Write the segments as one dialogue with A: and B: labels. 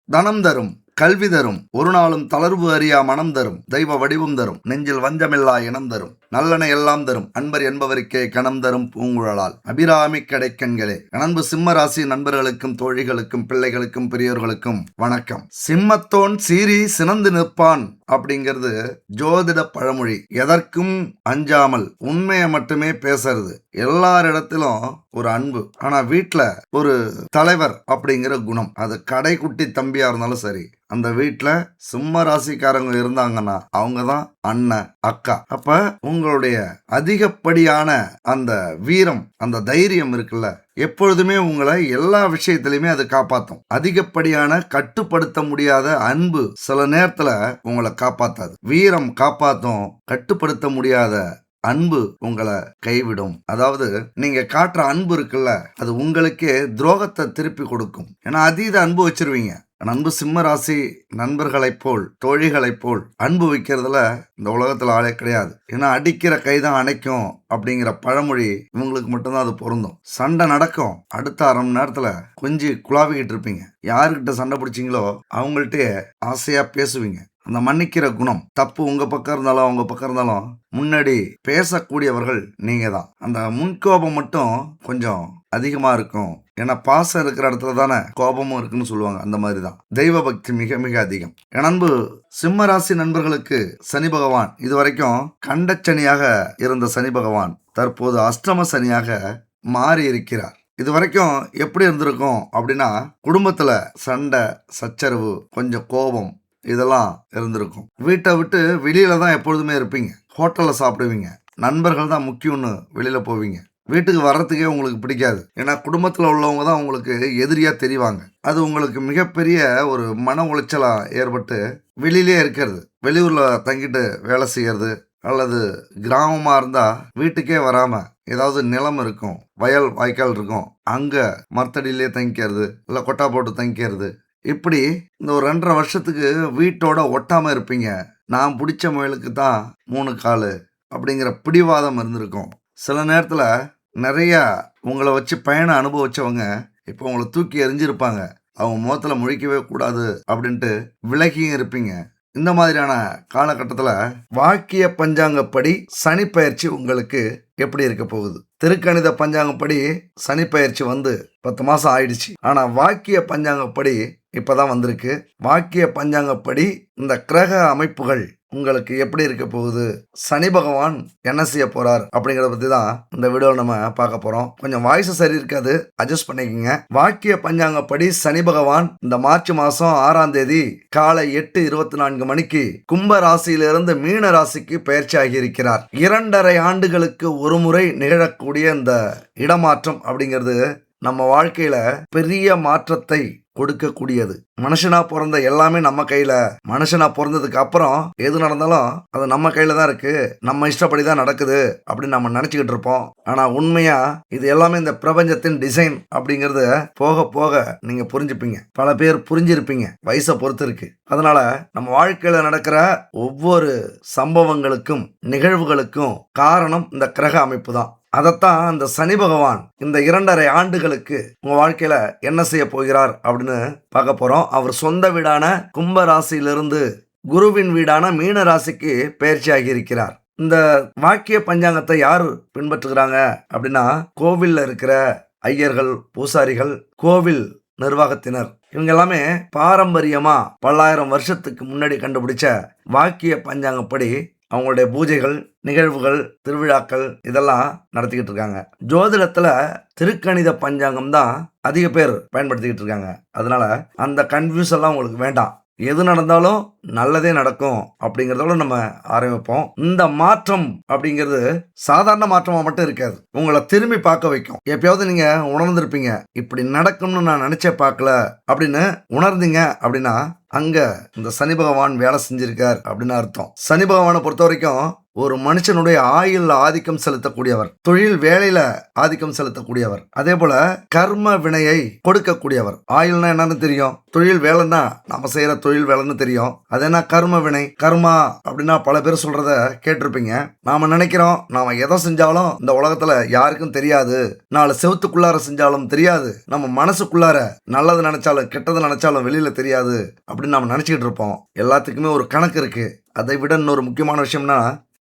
A: தனம் தரும், கல்வி தரும், ஒரு நாளும் தளர்வு அறியா மனம் தரும், தெய்வ வடிவம் தரும், நெஞ்சில் வஞ்சமில்லா இனம் தரும், நல்லன எல்லாம் தரும், அன்பர் என்பவருக்கே கணம் தரும் பூங்குழலால். அபிராமி கடைக்கண்களே, அன்பு சிம்ம ராசி நண்பர்களுக்கும் தோழிகளுக்கும் பிள்ளைகளுக்கும் பெரியோர்களுக்கும் வணக்கம். சிம்மத்தோன் சீறி சினந்து நிற்பான் அப்படிங்கிறது ஜோதிட பழமொழி. எதற்கும் அஞ்சாமல் உண்மையை மட்டுமே பேசுறது. எல்லாரிடத்திலும் ஒரு அன்பு. ஆனா வீட்டுல ஒரு தலைவர் அப்படிங்கிற குணம். அது கடைக்குட்டி தம்பியா இருந்தாலும் சரி, அந்த வீட்டுல சிம்ம ராசிக்காரங்க இருந்தாங்கன்னா அவங்க தான் அண்ணன் அக்கா. அப்ப உங்களுடைய அதிகப்படியான அந்த வீரம், அந்த தைரியம் இருக்குல்ல, எப்பொழுதுமே உங்களை எல்லா விஷயத்திலுமே அது காப்பாற்றும். அதிகப்படியான கட்டுப்படுத்த முடியாத அன்பு சில நேரத்துல உங்களை காப்பாத்தாது. வீரம் காப்பாத்தும், கட்டுப்படுத்த முடியாத அன்பு உங்களை கைவிடும். அதாவது நீங்க காட்டுற அன்பு இருக்குல்ல, அது உங்களுக்கே துரோகத்தை திருப்பி கொடுக்கும். ஏன்னா அதீத அன்பு வச்சிருவீங்க. அன்பு சிம்ம ராசி நண்பர்களைப் போல் தோழிகளைப் போல் அன்பு வைக்கிறதுல இந்த உலகத்துல ஆளே கிடையாது. ஏன்னா அடிக்கிற கைதான் அணைக்கும் அப்படிங்கிற பழமொழி இவங்களுக்கு மட்டும்தான் அது பொருந்தும். சண்டை நடக்கும், அடுத்த அரை மணி நேரத்துல கொஞ்சம் குழாவிக்கிட்டு இருப்பீங்க. யாருக்கிட்ட சண்டை பிடிச்சிங்களோ அவங்கள்ட்ட ஆசையா பேசுவீங்க. அந்த மன்னிக்கிற குணம், தப்பு உங்க பக்கம் இருந்தாலும் அவங்க பக்கம் இருந்தாலும் முன்னாடி பேசக்கூடியவர்கள் நீங்க தான். அந்த முன்கோபம் மட்டும் கொஞ்சம் அதிகமா இருக்கும். ஏன்னா பாசம் இருக்கிற இடத்துல தானே கோபமும் இருக்குன்னு சொல்லுவாங்க. அந்த மாதிரி தான் தெய்வ பக்தி மிக மிக அதிகம். அன்பு சிம்ம ராசி நண்பர்களுக்கு சனி பகவான் இதுவரைக்கும் கண்டச்சனியாக இருந்த சனி பகவான் தற்போது அஷ்டம சனியாக மாறி இருக்கிறார். இது வரைக்கும் எப்படி இருந்திருக்கும் அப்படின்னா, குடும்பத்துல சண்டை சச்சரவு, கொஞ்சம் கோபம் இதெல்லாம் இருந்திருக்கும். வீட்டை விட்டு வெளியில தான் எப்பொழுதுமே இருப்பீங்க. ஹோட்டல்ல சாப்பிடுவீங்க. நண்பர்கள் தான் முக்கியம்னு வெளியில போவீங்க. வீட்டுக்கு வர்றதுக்கே உங்களுக்கு பிடிக்காது. ஏன்னா குடும்பத்தில் உள்ளவங்க தான் உங்களுக்கு எதிரியா தெரிவாங்க. அது உங்களுக்கு மிகப்பெரிய ஒரு மன உளைச்சலா ஏற்பட்டு வெளியிலே இருக்கிறது. வெளியூர்ல தங்கிட்டு வேலை செய்யறது, அல்லது கிராமமா இருந்தா வீட்டுக்கே வராம ஏதாவது நிலம் இருக்கும், வயல் வாய்க்கால் இருக்கும், அங்க மரத்தடியிலே தங்கிக்கிறது, இல்லை கொட்டா போட்டு தங்கிக்கிறது. இப்படி இந்த ஒரு 2.5 வருஷத்துக்கு வீட்டோட ஒட்டாம இருப்பீங்க. நான் பிடிச்ச முயலுக்கு தான் 3 காலு அப்படிங்கிற பிடிவாதம் இருந்திருக்கும். சில நேரத்தில் நிறைய உங்களை வச்சு பயணம் அனுபவிச்சவங்க இப்போ உங்களை தூக்கி எறிஞ்சிருப்பாங்க. அவங்க முகத்தில் முழிக்கவே கூடாது அப்படின்ட்டு விலகியும் இருப்பீங்க. இந்த மாதிரியான காலகட்டத்தில் வாக்கிய பஞ்சாங்கப்படி சனி பயிற்சி உங்களுக்கு எப்படி இருக்க போகுது? திருக்கணித பஞ்சாங்கப்படி சனி பயிற்சி வந்து 10 மாசம் ஆயிடுச்சு. ஆனா வாக்கிய பஞ்சாங்கப்படி இப்பதான் வந்திருக்கு. வாக்கிய பஞ்சாங்கப்படி இந்த கிரக அமைப்புகள் உங்களுக்கு எப்படி இருக்க போகுது, சனி பகவான் என்ன செய்ய போறார் அப்படிங்கறத பத்தி தான் இந்த வீடியோவில் நம்ம பார்க்க போறோம். கொஞ்சம் வாய்ஸ் சரி இருக்காது, அட்ஜஸ்ட் பண்ணிக்கோங்க. வாக்கிய பஞ்சாங்கப்படி சனி பகவான் இந்த மார்ச் மாசம் 6ஆம் தேதி காலை 8:24 மணிக்கு கும்ப ராசியிலிருந்து மீன ராசிக்கு பயிற்சி ஆகியிருக்கிறார். 2.5 ஆண்டுகளுக்கு ஒரு முறை நிகழக்கூடிய இந்த இடமாற்றம் அப்படிங்கிறது நம்ம வாழ்க்கையில பெரிய மாற்றத்தை கொடுக்கக்கூடியது. மனுஷனா பிறந்த எல்லாமே நம்ம கையில. மனுஷனா பிறந்ததுக்கு அப்புறம் எது நடந்தாலும் அது நம்ம கையில தான் இருக்கு, நம்ம இஷ்டப்படி தான் நடக்குது அப்படின்னு நம்ம நினைச்சுக்கிட்டு இருப்போம். ஆனா உண்மையா இது எல்லாமே இந்த பிரபஞ்சத்தின் டிசைன் அப்படிங்கறது போக போக நீங்க புரிஞ்சுப்பீங்க. பல பேர் புரிஞ்சிருப்பீங்க, வயசை பொறுத்து இருக்கு. அதனால நம்ம வாழ்க்கையில நடக்கிற ஒவ்வொரு சம்பவங்களுக்கும் நிகழ்வுகளுக்கும் காரணம் இந்த கிரக அமைப்பு தான். அதைத்தான் அந்த சனி பகவான் இந்த 2.5 ஆண்டுகளுக்கு உங்க வாழ்க்கையில என்ன செய்ய போகிறார் அப்படின்னு பார்க்க போறோம். அவர் சொந்த வீடான கும்ப ராசியிலிருந்து குருவின் வீடான மீன ராசிக்கு பயிற்சி ஆகியிருக்கிறார். இந்த வாக்கிய பஞ்சாங்கத்தை யார் பின்பற்றுகிறாங்க அப்படின்னா, கோவில்ல இருக்கிற ஐயர்கள், பூசாரிகள், கோவில் நிர்வாகத்தினர், இவங்க எல்லாமே பாரம்பரியமா பல்லாயிரம் வருஷத்துக்கு முன்னாடி கண்டுபிடிச்ச வாக்கிய பஞ்சாங்கப்படி அவங்களுடைய பூஜைகள், நிகழ்வுகள், திருவிழாக்கள் இதெல்லாம் நடத்திக்கிட்டு இருக்காங்க. ஜோதிடத்துல திருக்கணித பஞ்சாங்கம் தான் அதிக பேர் பயன்படுத்திக்கிட்டு இருக்காங்க. அதனால அந்த கன்ஃபியூஸ் எல்லாம் உங்களுக்கு வேண்டாம். எது நடந்தாலும் நல்லதே நடக்கும் அப்படிங்கிறதோட நம்ம ஆரம்பிப்போம். இந்த மாற்றம் அப்படிங்கிறது சாதாரண மாற்றமா மட்டும் இருக்காது, உங்களை திரும்பி பார்க்க வைக்கும். எப்பயாவது நீங்க உணர்ந்திருப்பீங்க, இப்படி நடக்கும்னு நான் நினைச்சே பார்க்கல அப்படின்னு உணர்ந்தீங்க அப்படின்னா அங்க இந்த சனி பகவான் வேலை செஞ்சிருக்கார் அப்படின்னு அர்த்தம். சனி பகவானை பொறுத்த வரைக்கும் ஒரு மனுஷனுடைய ஆயுள்ல ஆதிக்கம் செலுத்தக்கூடியவர், தொழில் வேலையில ஆதிக்கம் செலுத்தக்கூடியவர், அதே போல கர்ம வினையை கொடுக்கக்கூடியவர். ஆயுள்னா என்னன்னு தெரியும், தொழில் வேலைன்னா நாம செய்யற தொழில் வேலைன்னு தெரியும். அது என்ன கர்ம வினை, கர்மா அப்படின்னா பல பேர் சொல்றத கேட்டிருப்பீங்க. நாம நினைக்கிறோம் நாம எதை செஞ்சாலும் இந்த உலகத்துல யாருக்கும் தெரியாது, 4 செவத்துக்குள்ளார செஞ்சாலும் தெரியாது, நம்ம மனசுக்குள்ளார நல்லது நினைச்சாலும் கெட்டது நினைச்சாலும் வெளியில தெரியாது அப்படின்னு நாம நினைச்சுக்கிட்டு இருப்போம். எல்லாத்துக்குமே ஒரு கணக்கு இருக்கு. அதை விட இன்னொரு முக்கியமான விஷயம்னா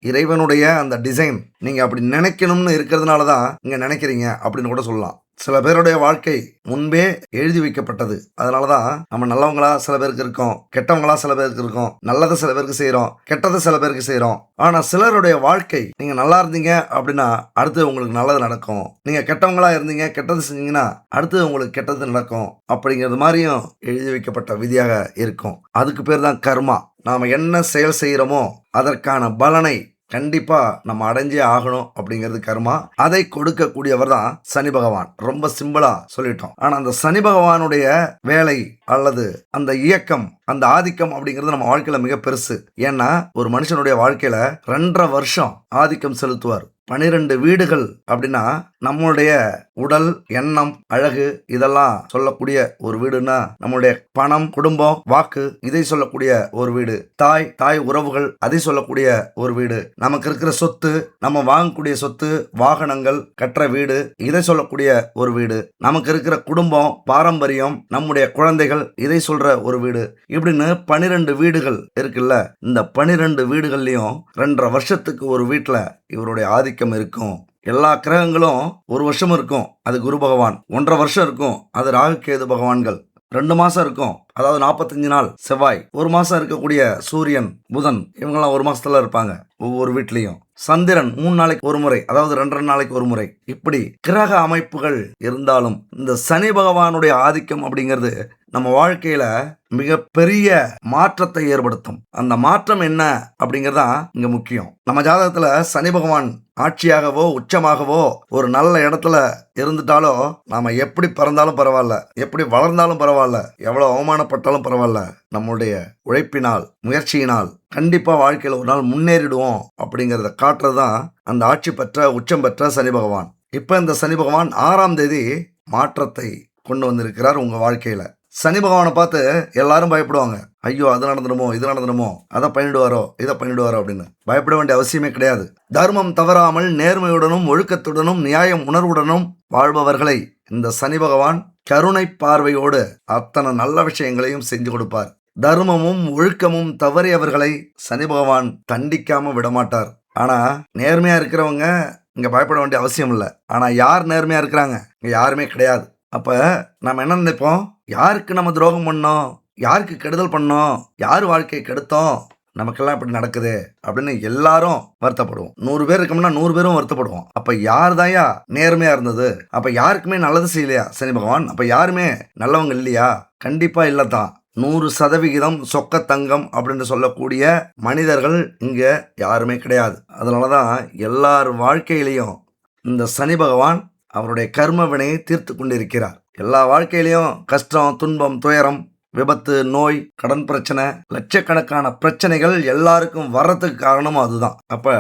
A: இறைவனுடைய அந்த டிசைன். நீங்க அப்படி நினைக்கணும்னு இருக்கிறதுனால தான் இங்க நினைக்கிறீங்க அப்படின்னு கூட சொல்லலாம். சில பேருடைய வாழ்க்கை முன்பே எழுதி வைக்கப்பட்டது. அதனாலதான் நம்ம நல்லவங்களா சில பேருக்கு இருக்கோம், கெட்டவங்களா சில பேருக்கு இருக்கோம், நல்லதை சில பேருக்கு செய்யறோம், கெட்டதை சில பேருக்கு செய்யறோம். ஆனா சிலருடைய வாழ்க்கை, நீங்க நல்லா இருந்தீங்க அப்படின்னா அடுத்து உங்களுக்கு நல்லது நடக்கும், நீங்க கெட்டவங்களா இருந்தீங்க கெட்டது செஞ்சீங்கன்னா அடுத்து உங்களுக்கு கெட்டது நடக்கும் அப்படிங்கிறது மாதிரியும் எழுதி வைக்கப்பட்ட விதியாக இருக்கும். அதுக்கு பேர் தான் கர்மா. நாம என்ன செயல் செய்யறோமோ அதற்கான பலனை கண்டிப்பா நம்ம அடைஞ்சே ஆகணும் அப்படிங்கிறது கர்மா. அதை கொடுக்கக்கூடியவர் தான் சனி பகவான். ரொம்ப சிம்பிளா சொல்லிட்டோம். ஆனா அந்த சனி பகவானுடைய வேலை அல்லது அந்த இயக்கம், அந்த ஆதிக்கம் அப்படிங்கிறது நம்ம வாழ்க்கையில மிக பெருசு. ஏன்னா ஒரு மனுஷனுடைய வாழ்க்கையில 2.5 வருஷம் ஆதிக்கம் செலுத்துவார். 12 வீடுகள் அப்படின்னா நம்மளுடைய உடல், எண்ணம், அழகு இதெல்லாம் சொல்லக்கூடிய ஒரு வீடுன்னா நம்மளுடைய பணம், குடும்பம், வாக்கு இதை சொல்லக்கூடிய ஒரு வீடு, தாய் உறவுகள் அதை சொல்லக்கூடிய ஒரு வீடு, நமக்கு இருக்கிற சொத்து, நம்ம வாங்கக்கூடிய சொத்து, வாகனங்கள், கற்ற வீடு இதை சொல்லக்கூடிய ஒரு வீடு, நமக்கு இருக்கிற குடும்பம், பாரம்பரியம், நம்முடைய குழந்தைகள் இதை சொல்ற ஒரு வீடு, இப்படின்னு 12 வீடுகள் இருக்குல்ல. இந்த 12 வீடுகள்லயும் 2.5 வருஷத்துக்கு ஒரு வீட்டுல இவருடைய ஆதிக்கம் இருக்கும். எல்லா கிரகங்களும் 1 வருஷம் இருக்கும், அது குரு பகவான். 1.5 வருஷம் இருக்கும், அது ராகு கேது பகவான்கள். 2 மாசம் இருக்கும், அதாவது 45 நாள் செவ்வாய். 1 மாசம் இருக்கக்கூடிய சூரியன், புதன் இவங்கெல்லாம் 1 மாசத்துல இருப்பாங்க ஒவ்வொரு வீட்லயும். சந்திரன் 3 நாளைக்கு ஒரு முறை, அதாவது 2.5 நாளைக்கு ஒரு முறை. இப்படி கிரக அமைப்புகள் இருந்தாலும் இந்த சனி பகவானுடைய ஆதிக்கம் அப்படிங்கிறது நம்ம வாழ்க்கையில மிகப்பெரிய மாற்றத்தை ஏற்படுத்தும். அந்த மாற்றம் என்ன அப்படிங்கறதான் இங்க முக்கியம். நம்ம ஜாதகத்துல சனி பகவான் ஆட்சியாகவோ உச்சமாகவோ ஒரு நல்ல இடத்துல இருந்துட்டாலோ நாம எப்படி பிறந்தாலும் பரவாயில்ல, எப்படி வளர்ந்தாலும் பரவாயில்ல, எவ்வளவு அவமானப்பட்டாலும் பரவாயில்ல, நம்மளுடைய உழைப்பினால், முயற்சியினால் கண்டிப்பா வாழ்க்கையில ஒரு நாள் முன்னேறிடுவோம் அப்படிங்கறத காட்டுறதுதான் அந்த ஆட்சி பெற்ற உச்சம் பெற்ற சனி பகவான். இப்ப இந்த சனி பகவான் 6ஆம் தேதி மாற்றத்தை கொண்டு வந்திருக்கிறார் உங்க வாழ்க்கையில. சனி பகவானை பார்த்து எல்லாரும் பயப்படுவாங்க. ஐயோ அது நடந்துடுமோ, இது நடந்துடுமோ, அதை பண்ணிடுவாரோ, இதை பண்ணிடுவாரோ அப்படின்னு. பயப்பட வேண்டிய அவசியமே கிடையாது. தர்மம் தவறாமல் நேர்மையுடனும் ஒழுக்கத்துடனும் நியாயம் உணர்வுடனும் வாழ்பவர்களை இந்த சனி பகவான் கருணை பார்வையோடு அத்தனை நல்ல விஷயங்களையும் செஞ்சு கொடுப்பார். தர்மமும் ஒழுக்கமும் தவறியவர்களை சனி பகவான் தண்டிக்காம விடமாட்டார். ஆனா நேர்மையா இருக்கிறவங்க இங்க பயப்பட வேண்டிய அவசியம் இல்லை. ஆனா யார் நேர்மையா இருக்கிறாங்க, இங்க யாருமே கிடையாது. அப்ப நம்ம என்ன நினைப்போம், யாருக்கு நம்ம துரோகம் பண்ணோம், யாருக்கு கெடுதல் பண்ணோம், யார் வாழ்க்கையை கெடுத்தோம், நமக்கெல்லாம் இப்படி நடக்குது அப்படின்னு எல்லாரும் வருத்தப்படுவோம். 100 பேர் இருக்கோம்னா 100 பேரும் வருத்தப்படுவோம். அப்ப யார் தாயா நேர்மையா இருந்தது? அப்ப யாருக்குமே நல்லது செய்யலையா சனி பகவான்? அப்ப யாருமே நல்லவங்க இல்லையா? கண்டிப்பா இல்லதான். 100% சொக்க தங்கம் அப்படின்னு சொல்லக்கூடிய மனிதர்கள் இங்க யாருமே கிடையாது. அதனாலதான் எல்லார் வாழ்க்கையிலையும் இந்த சனி பகவான் அவருடைய கர்ம வினையை தீர்த்து கொண்டிருக்கிறார். எல்லா வாழ்க்கையிலையும் கஷ்டம், துன்பம், துயரம், விபத்து, நோய், கடன் பிரச்சனை, லட்சக்கணக்கான பிரச்சனைகள் எல்லாருக்கும் வர்றதுக்கு காரணமும் அதுதான். அப்ப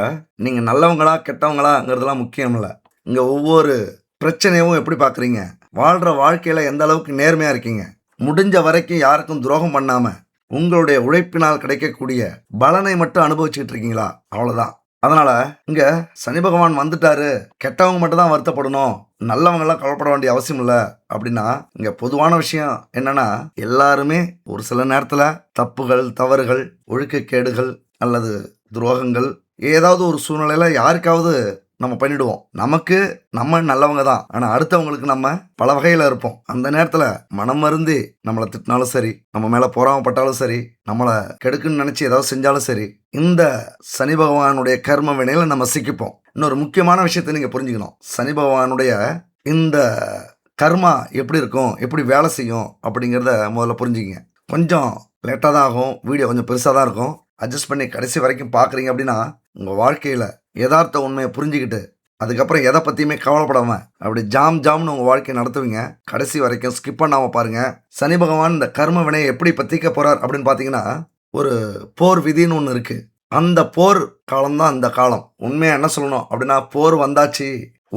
A: நீங்க நல்லவங்களா கெட்டவங்களாங்கிறதுலாம் முக்கியம் இல்லை. இங்க ஒவ்வொரு பிரச்சனையும் எப்படி பாக்குறீங்க, வாழ்ற வாழ்க்கையில எந்த அளவுக்கு நேர்மையா இருக்கீங்க, முடிஞ்ச வரைக்கும் யாருக்கும் துரோகம் பண்ணாம உங்களுடைய உழைப்பினால் கிடைக்கக்கூடிய பலனை மட்டும் அனுபவிச்சுட்டு இருக்கீங்களா, அவ்வளவுதான். அதனால இங்க சனி பகவான் வந்துட்டாரு, கெட்டவங்க மட்டும் தான் வருத்தப்படணும், நல்லவங்க எல்லாம் கவலைப்பட வேண்டிய அவசியம் இல்லை அப்படின்னா இங்க பொதுவான விஷயம் என்னன்னா, எல்லாருமே ஒரு சில நேரத்துல தப்புகள், தவறுகள், ஒழுக்கக்கேடுகள் அல்லது துரோகங்கள் ஏதாவது ஒரு சூழ்நிலையில யாருக்காவது நம்ம பண்ணிடுவோம். நமக்கு நம்ம நல்லவங்க தான், ஆனா அடுத்தவங்களுக்கு நம்ம பல வகையில இருப்போம். அந்த நேரத்துல மனம் வருந்தி நம்மளை திட்டினாலும் சரி, நம்ம மேல பொறாமப்பட்டாலும் சரி, நம்மளை கெடுக்குன்னு நினைச்சு ஏதாவது செஞ்சாலும் சரி, இந்த சனி பகவானுடைய கர்ம வினையில நம்ம சிக்கிப்போம். இன்னொரு முக்கியமான விஷயத்தை நீங்க புரிஞ்சுக்கணும். சனி பகவானுடைய இந்த கர்மா எப்படி இருக்கும், எப்படி வேலை செய்யும் அப்படிங்கிறத முதல்ல புரிஞ்சுங்க. கொஞ்சம் லேட்டாக தான் ஆகும், வீடியோ கொஞ்சம் பெருசாக தான் இருக்கும். அட்ஜஸ்ட் பண்ணி கடைசி வரைக்கும் பார்க்குறீங்க அப்படின்னா உங்கள் வாழ்க்கையில் யதார்த்த உண்மையை புரிஞ்சுக்கிட்டு அதுக்கப்புறம் எதை பற்றியுமே கவலைப்படாமல் அப்படி ஜாம்னு உங்கள் வாழ்க்கையை நடத்துவீங்க. கடைசி வரைக்கும் ஸ்கிப் பண்ணாமல் பாருங்கள். சனி பகவான் இந்த கர்ம வினையை எப்படி பற்றிக்க போகிறார் அப்படின்னு பார்த்தீங்கன்னா, ஒரு போர் விதின்னு ஒன்று இருக்குது. அந்த போர் காலம்தான் அந்த காலம். உண்மையா என்ன சொல்லணும் அப்படின்னா, போர் வந்தாச்சு,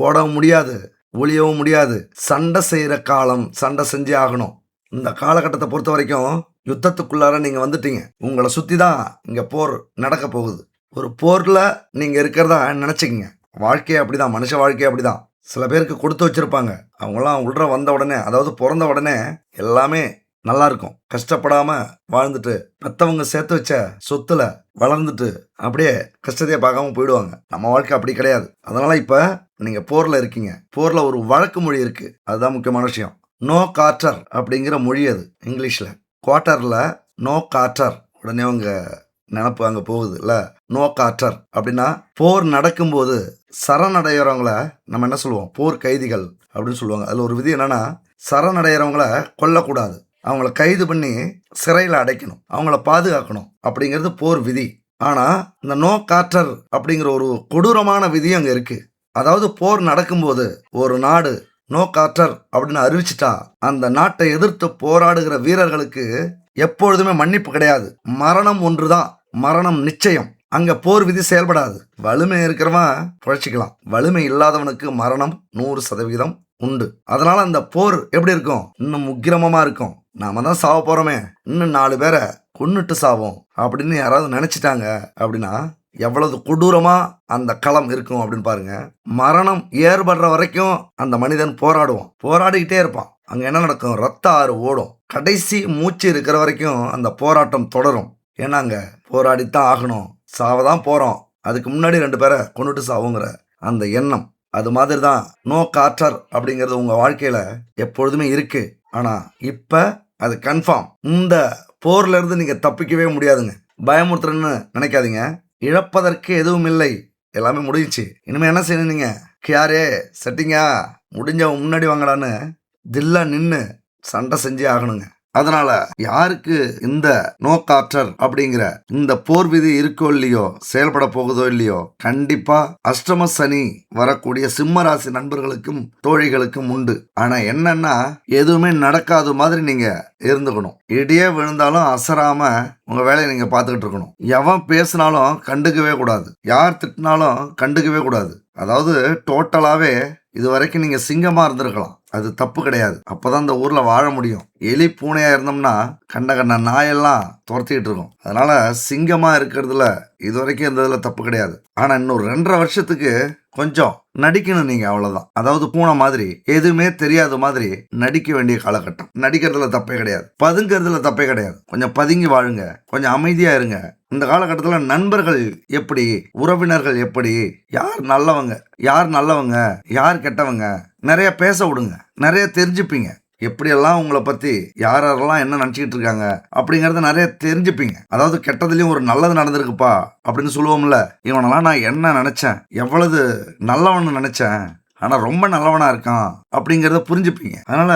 A: ஓடவும் முடியாது, ஒளியவும் முடியாது, சண்டை செய்யற காலம், சண்டை செஞ்சே ஆகணும். இந்த காலகட்டத்தை பொறுத்த வரைக்கும் யுத்தத்துக்குள்ளார நீங்க வந்துட்டீங்க. உங்களை சுத்தி தான் இங்க போர் நடக்க போகுது. ஒரு போர்ல நீங்க இருக்கிறதா நினைச்சுக்கங்க. வாழ்க்கையே அப்படிதான், மனுஷ வாழ்க்கையே அப்படிதான். சில பேருக்கு கொடுத்து வச்சிருப்பாங்க. அவங்களாம் உள்ள வந்த உடனே, அதாவது பிறந்த உடனே எல்லாமே நல்லா இருக்கும். கஷ்டப்படாம வாழ்ந்துட்டு பெத்தவங்க சேர்த்து வச்ச சொத்துல வளர்ந்துட்டு அப்படியே கஷ்டத்தையே பார்க்காம போயிடுவாங்க. நம்ம வாழ்க்கை அப்படி கிடையாது. அதனால இப்ப நீங்க போர்ல இருக்கீங்க. போர்ல ஒரு வழக்கு மொழி இருக்கு. அதுதான் முக்கியமான விஷயம். நோ கார்ட்டர் அப்படிங்கிற மொழி அது இங்கிலீஷ்ல. குவார்ட்டர்ல நோ கார்ட்டர். உடனே அவங்க நினப்பு அங்கே போகுது இல்ல. நோ கார்ட்டர் அப்படின்னா போர் நடக்கும்போது சரணடைகிறவங்கள நம்ம என்ன சொல்லுவோம், போர் கைதிகள் அப்படின்னு சொல்லுவாங்க. அதில் ஒரு விதி என்னன்னா, சரணடைகிறவங்கள கொல்லக்கூடாது, அவங்கள கைது பண்ணி சிறையில் அடைக்கணும், அவங்கள பாதுகாக்கணும் அப்படிங்கிறது போர் விதி. ஆனால் இந்த நோ கார்ட்டர் அப்படிங்கிற ஒரு கொடூரமான விதி அங்கே இருக்கு. அதாவது போர் நடக்கும்போது ஒரு நாடு நோ கார்ட்டர் அப்படின்னு அறிவிச்சிட்டா அந்த நாட்டை எதிர்த்து போராடுகிற வீரர்களுக்கு எப்பொழுதுமே மன்னிப்பு கிடையாது. மரணம் ஒன்றுதான், மரணம் நிச்சயம். அங்க போர் விதி செயல்படாது. வலிமை இருக்கிறவன் புழைச்சிக்கலாம், வலிமை இல்லாதவனுக்கு மரணம் 100% உண்டு. அதனால அந்த போர் எப்படி இருக்கும், இன்னும் உக்கிரமமா இருக்கும். நாம தான் சாவ போறோமே, இன்னும் 4 பேரை கொன்னுட்டு சாவோம் அப்படின்னு யாராவது நினைச்சிட்டாங்க அப்படின்னா எவ்வளவு கொடூரமா அந்த களம் இருக்கும் அப்படின்னு பாருங்க. மரணம் ஏற்படுற வரைக்கும் அந்த மனிதன் போராடுவான், போராடிக்கிட்டே இருப்பான். அங்க என்ன நடக்கும், ரத்த ஆறு ஓடும். கடைசி மூச்சு இருக்கிற வரைக்கும் அந்த போராட்டம் தொடரும். ஏன்னா அங்க போராடித்தான் ஆகணும், சாவதான் போறோம், அதுக்கு முன்னாடி 2 பேரை கொண்டுட்டு சாவுங்கிற அந்த எண்ணம். அது மாதிரி தான் நோ கார்ட்டர் அப்படிங்கிறது உங்க வாழ்க்கையில எப்பொழுதுமே இருக்கு. ஆனா இப்ப அது கன்ஃபார்ம். இந்த போர்ல இருந்து நீங்க தப்பிக்கவே முடியாதுங்க. பயமுறுத்துறன்னு நினைக்காதீங்க. இழப்பதற்கு எதுவும் இல்லை, எல்லாமே முடிஞ்சிச்சு. இனிமே என்ன செய்யணும், நீங்க யாரே செட்டிங்கா முடிஞ்ச முன்னாடி வாங்கலான்னு தில்லா நின்று சண்டை செஞ்சே ஆகணுங்க. அதனால யாருக்கு இந்த நோ கார்ட்டர் அப்படிங்கிற இந்த போர் விதி இருக்கோ இல்லையோ, செயல்பட போகுதோ இல்லையோ, கண்டிப்பா அஷ்டம சனி வரக்கூடிய சிம்ம ராசி நண்பர்களுக்கும் தோழிகளுக்கும் உண்டு. ஆனா என்னன்னா, எதுவுமே நடக்காத மாதிரி நீங்க இருந்துக்கணும். இடியே விழுந்தாலும் அசராம உங்க வேலையை நீங்க பார்த்துக்கிட்டு இருக்கணும். எவன் பேசினாலும் கண்டுக்கவே கூடாது, யார் திட்டினாலும் கண்டுக்கவே கூடாது. அதாவது டோட்டலாவே இது வரைக்கும் நீங்க சிங்கமா இருந்திருக்கலாம், அது தப்பு கிடையாது. அப்பதான் இந்த ஊர்ல வாழ முடியும். எலி பூனையா இருந்தோம்னா கண்ட நாயெல்லாம் துரத்திக்கிட்டு இருக்கும். அதனால சிங்கமா இருக்கிறதுல இது வரைக்கும் இந்த இதுல தப்பு கிடையாது. ஆனா இன்னும் 2.5 வருஷத்துக்கு கொஞ்சம் நடிக்கணும் நீங்க, அவ்வளவுதான். அதாவது பூனை மாதிரி எதுவுமே தெரியாத மாதிரி நடிக்க வேண்டிய காலகட்டம். நடிக்கிறதுல தப்பே கிடையாது, பதுங்கிறதுல தப்பே கிடையாது. கொஞ்சம் பதுங்கி வாழுங்க, கொஞ்சம் அமைதியா இருங்க. இந்த காலகட்டத்தில் நண்பர்கள் எப்படி, உறவினர்கள் எப்படி, யார் நல்லவங்க யார் கெட்டவங்க நிறைய பேச விடுங்க, நிறைய தெரிஞ்சுப்பீங்க. எப்படியெல்லாம் உங்களை பத்தி யாரெல்லாம் என்ன நினைச்சிக்கிட்டு இருக்காங்க அப்படிங்கறத நிறைய தெரிஞ்சுப்பீங்க. அதாவது கெட்டதுலயும் ஒரு நல்லது நடந்திருக்குப்பா அப்படின்னு சொல்லுவோம்ல, இவனெல்லாம் நான் என்ன நினைச்சேன், எவ்வளவு நல்லவன்னு நினைச்சேன், ஆனா ரொம்ப நல்லவனா இருக்கான் அப்படிங்கறத புரிஞ்சுப்பீங்க. அதனால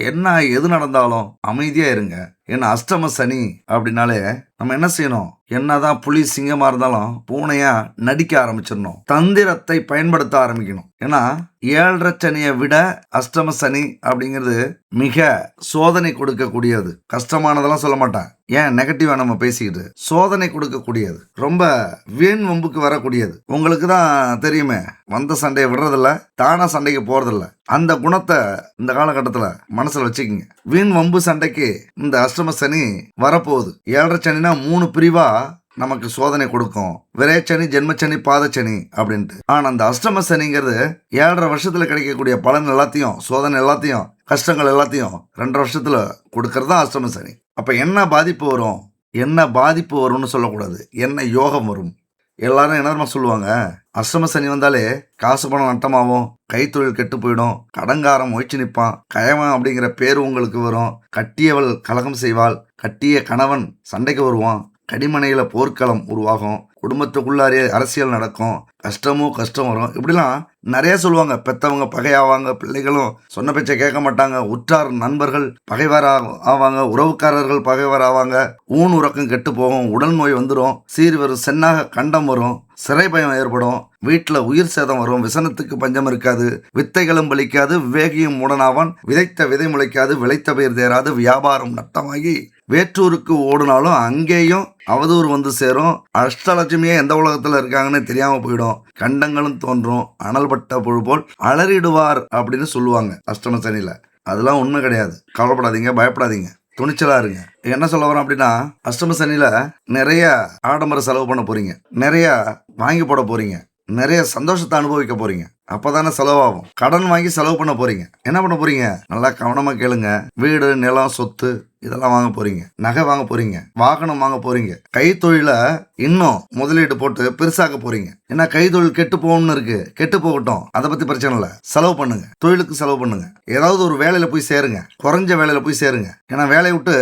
A: என்ன எது நடந்தாலும் அமைதியா இருங்க. ஏன்னா அஷ்டம சனி அப்படின்னாலே நம்ம என்ன செய்யணும், என்னதான் புலி சிங்கமா இருந்தாலும் பூனையா நடிக்க ஆரம்பிச்சிடணும், தந்திரத்தை பயன்படுத்த ஆரம்பிக்கணும். ஏன்னா 7.5 சனியை விட அஷ்டம சனி அப்படிங்கிறது மிக சோதனை கொடுக்கக்கூடியது. கஷ்டமானதெல்லாம் சொல்ல மாட்டேன், ஏன் நெகட்டிவா நம்ம பேசிக்கிட்டு, சோதனை கொடுக்கக்கூடியது, ரொம்ப வீண் வம்புக்கு வரக்கூடியது. உங்களுக்கு தான் தெரியுமே, வந்த சண்டையை விடுறதில்ல, தானா சண்டைக்கு போறதில்ல. அந்த குணத்தை இந்த காலகட்டத்துல மனசுல வச்சுக்கோங்க. வீண் வம்பு சண்டைக்கு இந்த அஷ்டம சனி வரப்போகுது. 7.5 சனினா 3 பிரிவா நமக்கு சோதனை கொடுக்கும். விரைச்சனி, ஜென்மச்சனி, பாதச்சனி அப்படின்ட்டு. ஆனா அந்த அஷ்டம சனிங்கிறது 7.5 வருஷத்துல கிடைக்கக்கூடிய பலன் எல்லாத்தையும், சோதனை எல்லாத்தையும், கஷ்டங்கள் எல்லாத்தையும் 2.5 வருஷத்துல கொடுக்கறது தான் அஷ்டம சனி. அப்ப என்ன பாதிப்பு வரும், என்ன பாதிப்பு வரும்னு சொல்லக்கூடாது, என்ன யோகம் வரும். எல்லாரும் என்ன சொல்லுவாங்க, அஷ்டம சனி வந்தாலே காசு பணம் நட்டமாகும், கைத்தொழில் கெட்டு போயிடும், கடங்காரம் ஒழிச்சு நிற்பான், கயவன் அப்படிங்கிற பேர் உங்களுக்கு வரும், கட்டியவள் கலகம் செய்வாள், கட்டிய கணவன் சண்டைக்கு வருவான், கடிமனையில போர்க்களம் உருவாகும், குடும்பத்துக்குள்ளாரே அரசியல் நடக்கும், கஷ்டம் வரும், இப்படிலாம் நிறைய சொல்லுவாங்க. பெத்தவங்க பகையாவாங்க, பிள்ளைகளும் சொன்ன பேச்சை கேட்க மாட்டாங்க, உற்றார் நண்பர்கள் பகைவர் ஆவாங்க, உறவுக்காரர்கள் பகைவர் ஆவாங்க, ஊன் உறக்கம் கெட்டு போகும், உடல் நோய் வந்துடும், சீர் வரும், சென்னாக கண்டம் வரும், சிறை பயம் ஏற்படும், வீட்டுல உயிர் சேதம் வரும். விசனத்துக்கு பஞ்சம் இருக்காது. வித்தைகளும் பலிக்காது. விவேகியும் மூடனாவான். விதைத்த விதை முளைக்காது. விளைத்த பயிர் தேராது. வியாபாரம் நட்டமாகி வேற்றூருக்கு ஓடுனாலும் அங்கேயும் அவதூறு வந்து சேரும். அஷ்டலட்சுமியே எந்த உலகத்துல இருக்காங்கன்னு தெரியாம போயிடும். கண்டங்களும் தோன்றும். அனல்பட்ட புழு போல் அலறிடுவார் அப்படின்னு சொல்லுவாங்க அஷ்டம சனியில. அதெல்லாம் உண்மை கிடையாது. கவலைப்படாதீங்க, பயப்படாதீங்க, துணிச்சலா இருங்க. என்ன சொல்ல வரோம் அப்படின்னா, அஷ்டம சனியில நிறைய ஆடம்பர செலவு பண்ண போறீங்க, நிறைய வாங்கி போட போறீங்க, நிறைய சந்தோஷத்தை அனுபவிக்க போறீங்க. அப்பதானே செலவாகும். கடன் வாங்கி செலவு பண்ண போறீங்க. என்ன பண்ண போறீங்க? நல்லா கவனமா கேளுங்க. வீடு, நிலம், சொத்து இதெல்லாம் வாங்க போறீங்க. நகை வாங்க போறீங்க. வாகனம் வாங்க போறீங்க. கைத்தொழில இன்னும் முதலீடு போட்டு பெருசாக்க போறீங்க. ஏன்னா கைத்தொழில் கெட்டு போகணும்னு இருக்கு. கெட்டு போகட்டும், அதை பத்தி பிரச்சனை இல்லை. செலவு பண்ணுங்க. தொழிலுக்கு செலவு பண்ணுங்க. ஏதாவது ஒரு வேலையில போய் சேருங்க. குறைஞ்ச வேலையில போய் சேருங்க. ஏன்னா வேலையை விட்டு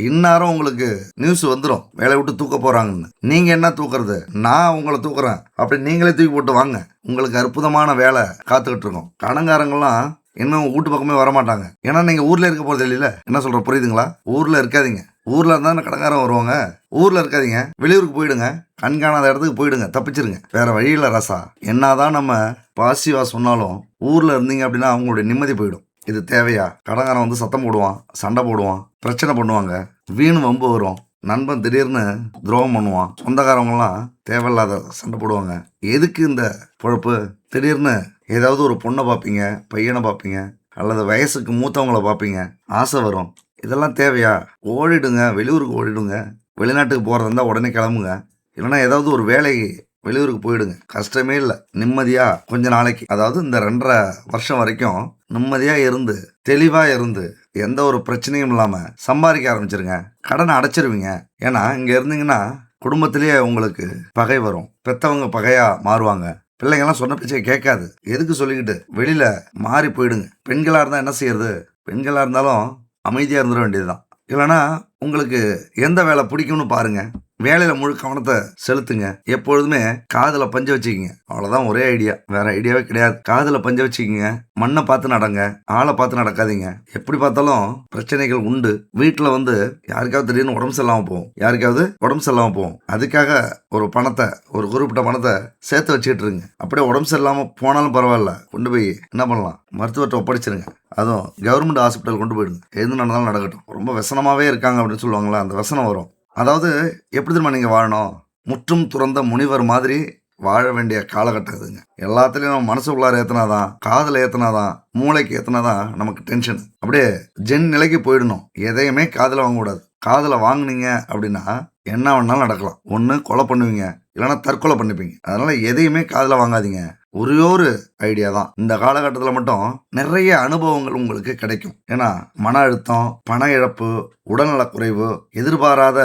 A: இந்நேரம் உங்களுக்கு நியூஸ் வந்துடும் வேலையை விட்டு தூக்க போறாங்கன்னு. நீங்க என்ன தூக்குறது? நான் உங்களை தூக்குறேன் அப்படி நீங்களே தூக்கி போட்டு வாங்க. உங்களுக்கு அற்புதமான வேலை காத்துக்கிட்டு இருக்கோம். கடன்காரங்களாம் இன்னும் வீட்டு பக்கமே வரமாட்டாங்க. ஏன்னா நீங்க ஊர்ல இருக்க போறது இல்லையில. என்ன சொல்ற, புரியுதுங்களா? ஊர்ல இருக்காதீங்க. ஊர்ல இருந்தா கடன்காரன் வருவாங்க. ஊர்ல இருக்காதீங்க, வெளியூருக்கு போயிடுங்க. கண்காணாத இடத்துக்கு போயிடுங்க, தப்பிச்சிருங்க. வேற வழியில ரசா. என்னதான் நம்ம பாசிவா சொன்னாலும் ஊர்ல இருந்தீங்க அப்படின்னா அவங்களுடைய நிம்மதி போயிடும். இது தேவையா? கடன்காரன் வந்து சத்தம் போடுவான், சண்டை போடுவான், பிரச்சனை பண்ணுவாங்க, வீண் வம்பு வரும். நண்பன் திடீர்னு துரோகம் பண்ணுவான். சொந்தக்காரவங்கலாம் தேவையில்லாத சண்டை போடுவாங்க. எதுக்கு இந்த பொழப்பு? திடீர்னு ஏதாவது ஒரு பொண்ணை பார்ப்பீங்க, பையனை பார்ப்பீங்க, அல்லது வயசுக்கு மூத்தவங்கள பார்ப்பீங்க, ஆசை வரும். இதெல்லாம் தேவையா? ஓடிடுங்க, வெளியூருக்கு ஓடிடுங்க. வெளிநாட்டுக்கு போகிறதா இருந்தால் உடனே கிளம்புங்க. இல்லைன்னா ஏதாவது ஒரு வேலைக்கு வெளியூருக்கு போயிடுங்க. கஷ்டமே இல்லை. நிம்மதியா கொஞ்ச நாளைக்கு, அதாவது இந்த 2.5 வருஷம் வரைக்கும் நிம்மதியா இருந்து, தெளிவா இருந்து, எந்த ஒரு பிரச்சனையும் இல்லாம சம்பாதிக்க ஆரம்பிச்சிருங்க. கடனை அடைச்சிருவீங்க. ஏன்னா இங்க இருந்தீங்கன்னா குடும்பத்திலேயே உங்களுக்கு பகை வரும். பெத்தவங்க பகையா மாறுவாங்க. பிள்ளைங்கெல்லாம் சொன்ன பேச்சை கேட்காது. எதுக்கு சொல்லிக்கிட்டு வெளியில மாறி போயிடுங்க. பெண்களா இருந்தா என்ன செய்யறது? பெண்களா இருந்தாலும் அமைதியா இருந்துட வேண்டியதுதான். இல்லைன்னா உங்களுக்கு எந்த வேலை பிடிக்கும்னு பாருங்க. வேலையில முழு கவனத்தை செலுத்துங்க. எப்பொழுதுமே காதுல பஞ்ச வச்சுக்கிங்க. அவ்வளவுதான் ஒரே ஐடியா, வேற ஐடியாவே கிடையாது. காதுல பஞ்ச வச்சுக்கிங்க. மண்ணை பார்த்து நடங்க, ஆளை பார்த்து நடக்காதீங்க. எப்படி பார்த்தாலும் பிரச்சனைகள் உண்டு. வீட்டுல வந்து யாருக்காவது திடீர்னு உடம்பு சரியில்லாம போகும், யாருக்காவது உடம்பு சரியில்லாம போகும். அதுக்காக ஒரு பணத்தை, ஒரு குறிப்பிட்ட பணத்தை சேர்த்து வச்சுக்கிட்டு இருங்க. அப்படியே உடம்பு சரியில்லாம போனாலும் பரவாயில்ல, கொண்டு போய் என்ன பண்ணலாம், மருத்துவத்தை ஒப்படைச்சிருங்க. அதுவும் கவர்மெண்ட் ஹாஸ்பிட்டல் கொண்டு போயிடுங்க. எது நடந்தாலும் நடக்கட்டும். ரொம்ப விசனமாவே இருக்காங்க அப்படின்னு சொல்லுவாங்களா, அந்த விசனம் வரும். அதாவது எப்படி தெரியுமா நீங்க வாழணும்? முற்றும் துறந்த முனிவர் மாதிரி வாழ வேண்டிய காலகட்டம் இதுங்க. எல்லாத்துலயும் நம்ம மனசுக்குள்ளார ஏத்தினாதான், காதுல ஏத்தினாதான், மூளைக்கு ஏத்தினாதான் நமக்கு டென்ஷன். அப்படியே ஜென் நிலைக்கு போயிடணும். எதையுமே காதுல வாங்கக்கூடாது. காதுல வாங்குனீங்க அப்படின்னா என்ன வேணாலும் நடக்கலாம். ஒன்று கொலை பண்ணுவீங்க, இல்லைன்னா தற்கொலை பண்ணிப்பீங்க. அதனால எதையுமே காதுல வாங்காதீங்க. ஒரே ஒரு ஐடியா தான். இந்த காலகட்டத்தில் மட்டும் நிறைய அனுபவங்கள் உங்களுக்கு கிடைக்கும். ஏன்னா மன அழுத்தம், பண இழப்பு, உடல்நல குறைவு, எதிர்பாராத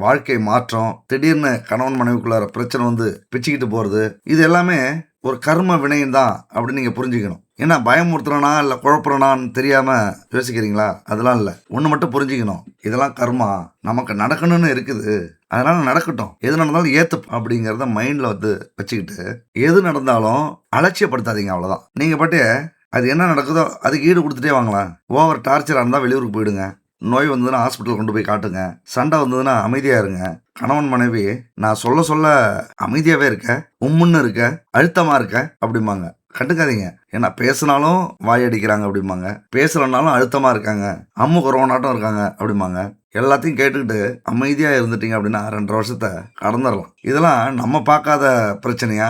A: வாழ்க்கை மாற்றம், திடீர்னு கணவன் மனைவிக்குள்ளார பிரச்சனை வந்து பிச்சுக்கிட்டு போறது, இது எல்லாமே ஒரு கர்ம வினையும் தான் அப்படின்னு நீங்க புரிஞ்சுக்கணும். ஏன்னா பயமுறுத்துறனா இல்லை குழப்பறனான்னு தெரியாம யோசிக்கிறீங்களா? அதெல்லாம் இல்லை. ஒன்று மட்டும் புரிஞ்சுக்கணும், இதெல்லாம் கர்மா, நமக்கு நடக்கணும்னு இருக்குது, அதனால நடக்கட்டும், எது நடந்தாலும் ஏத்து அப்படிங்கிறத மைண்ட்ல வந்து வச்சுக்கிட்டு எது நடந்தாலும் அலட்சியப்படுத்தாதீங்க. அவ்வளவுதான். நீங்க பாட்டு அது என்ன நடக்குதோ அதுக்கு ஈடு கொடுத்துட்டே வாங்கலாம். ஓவர் டார்ச்சரா இருந்தா வெளியூருக்கு போயிடுங்க. நோய் வந்ததுன்னா ஹாஸ்பிட்டல் கொண்டு போய் காட்டுங்க. சண்டை வந்ததுன்னா அமைதியா இருங்க. கணவன் மனைவி நான் சொல்ல சொல்ல அமைதியாவே இருக்க, உம்முன்னு இருக்க, அழுத்தமா இருக்க அப்படிம்பாங்க. கண்டுக்காதீங்க. ஏன்னா பேசினாலும் வாயடிக்கிறாங்க அப்படிம்பாங்க, பேசலனாலும் அழுத்தமா இருக்காங்க, அம்மு குறவனாட்டம் இருக்காங்க அப்படிம்பாங்க. எல்லாத்தையும் கேட்டுக்கிட்டு அமைதியா இருந்துட்டீங்க அப்படின்னா 2.5 வருஷத்தை கடந்துடலாம். இதெல்லாம் நம்ம பார்க்காத பிரச்சனையா?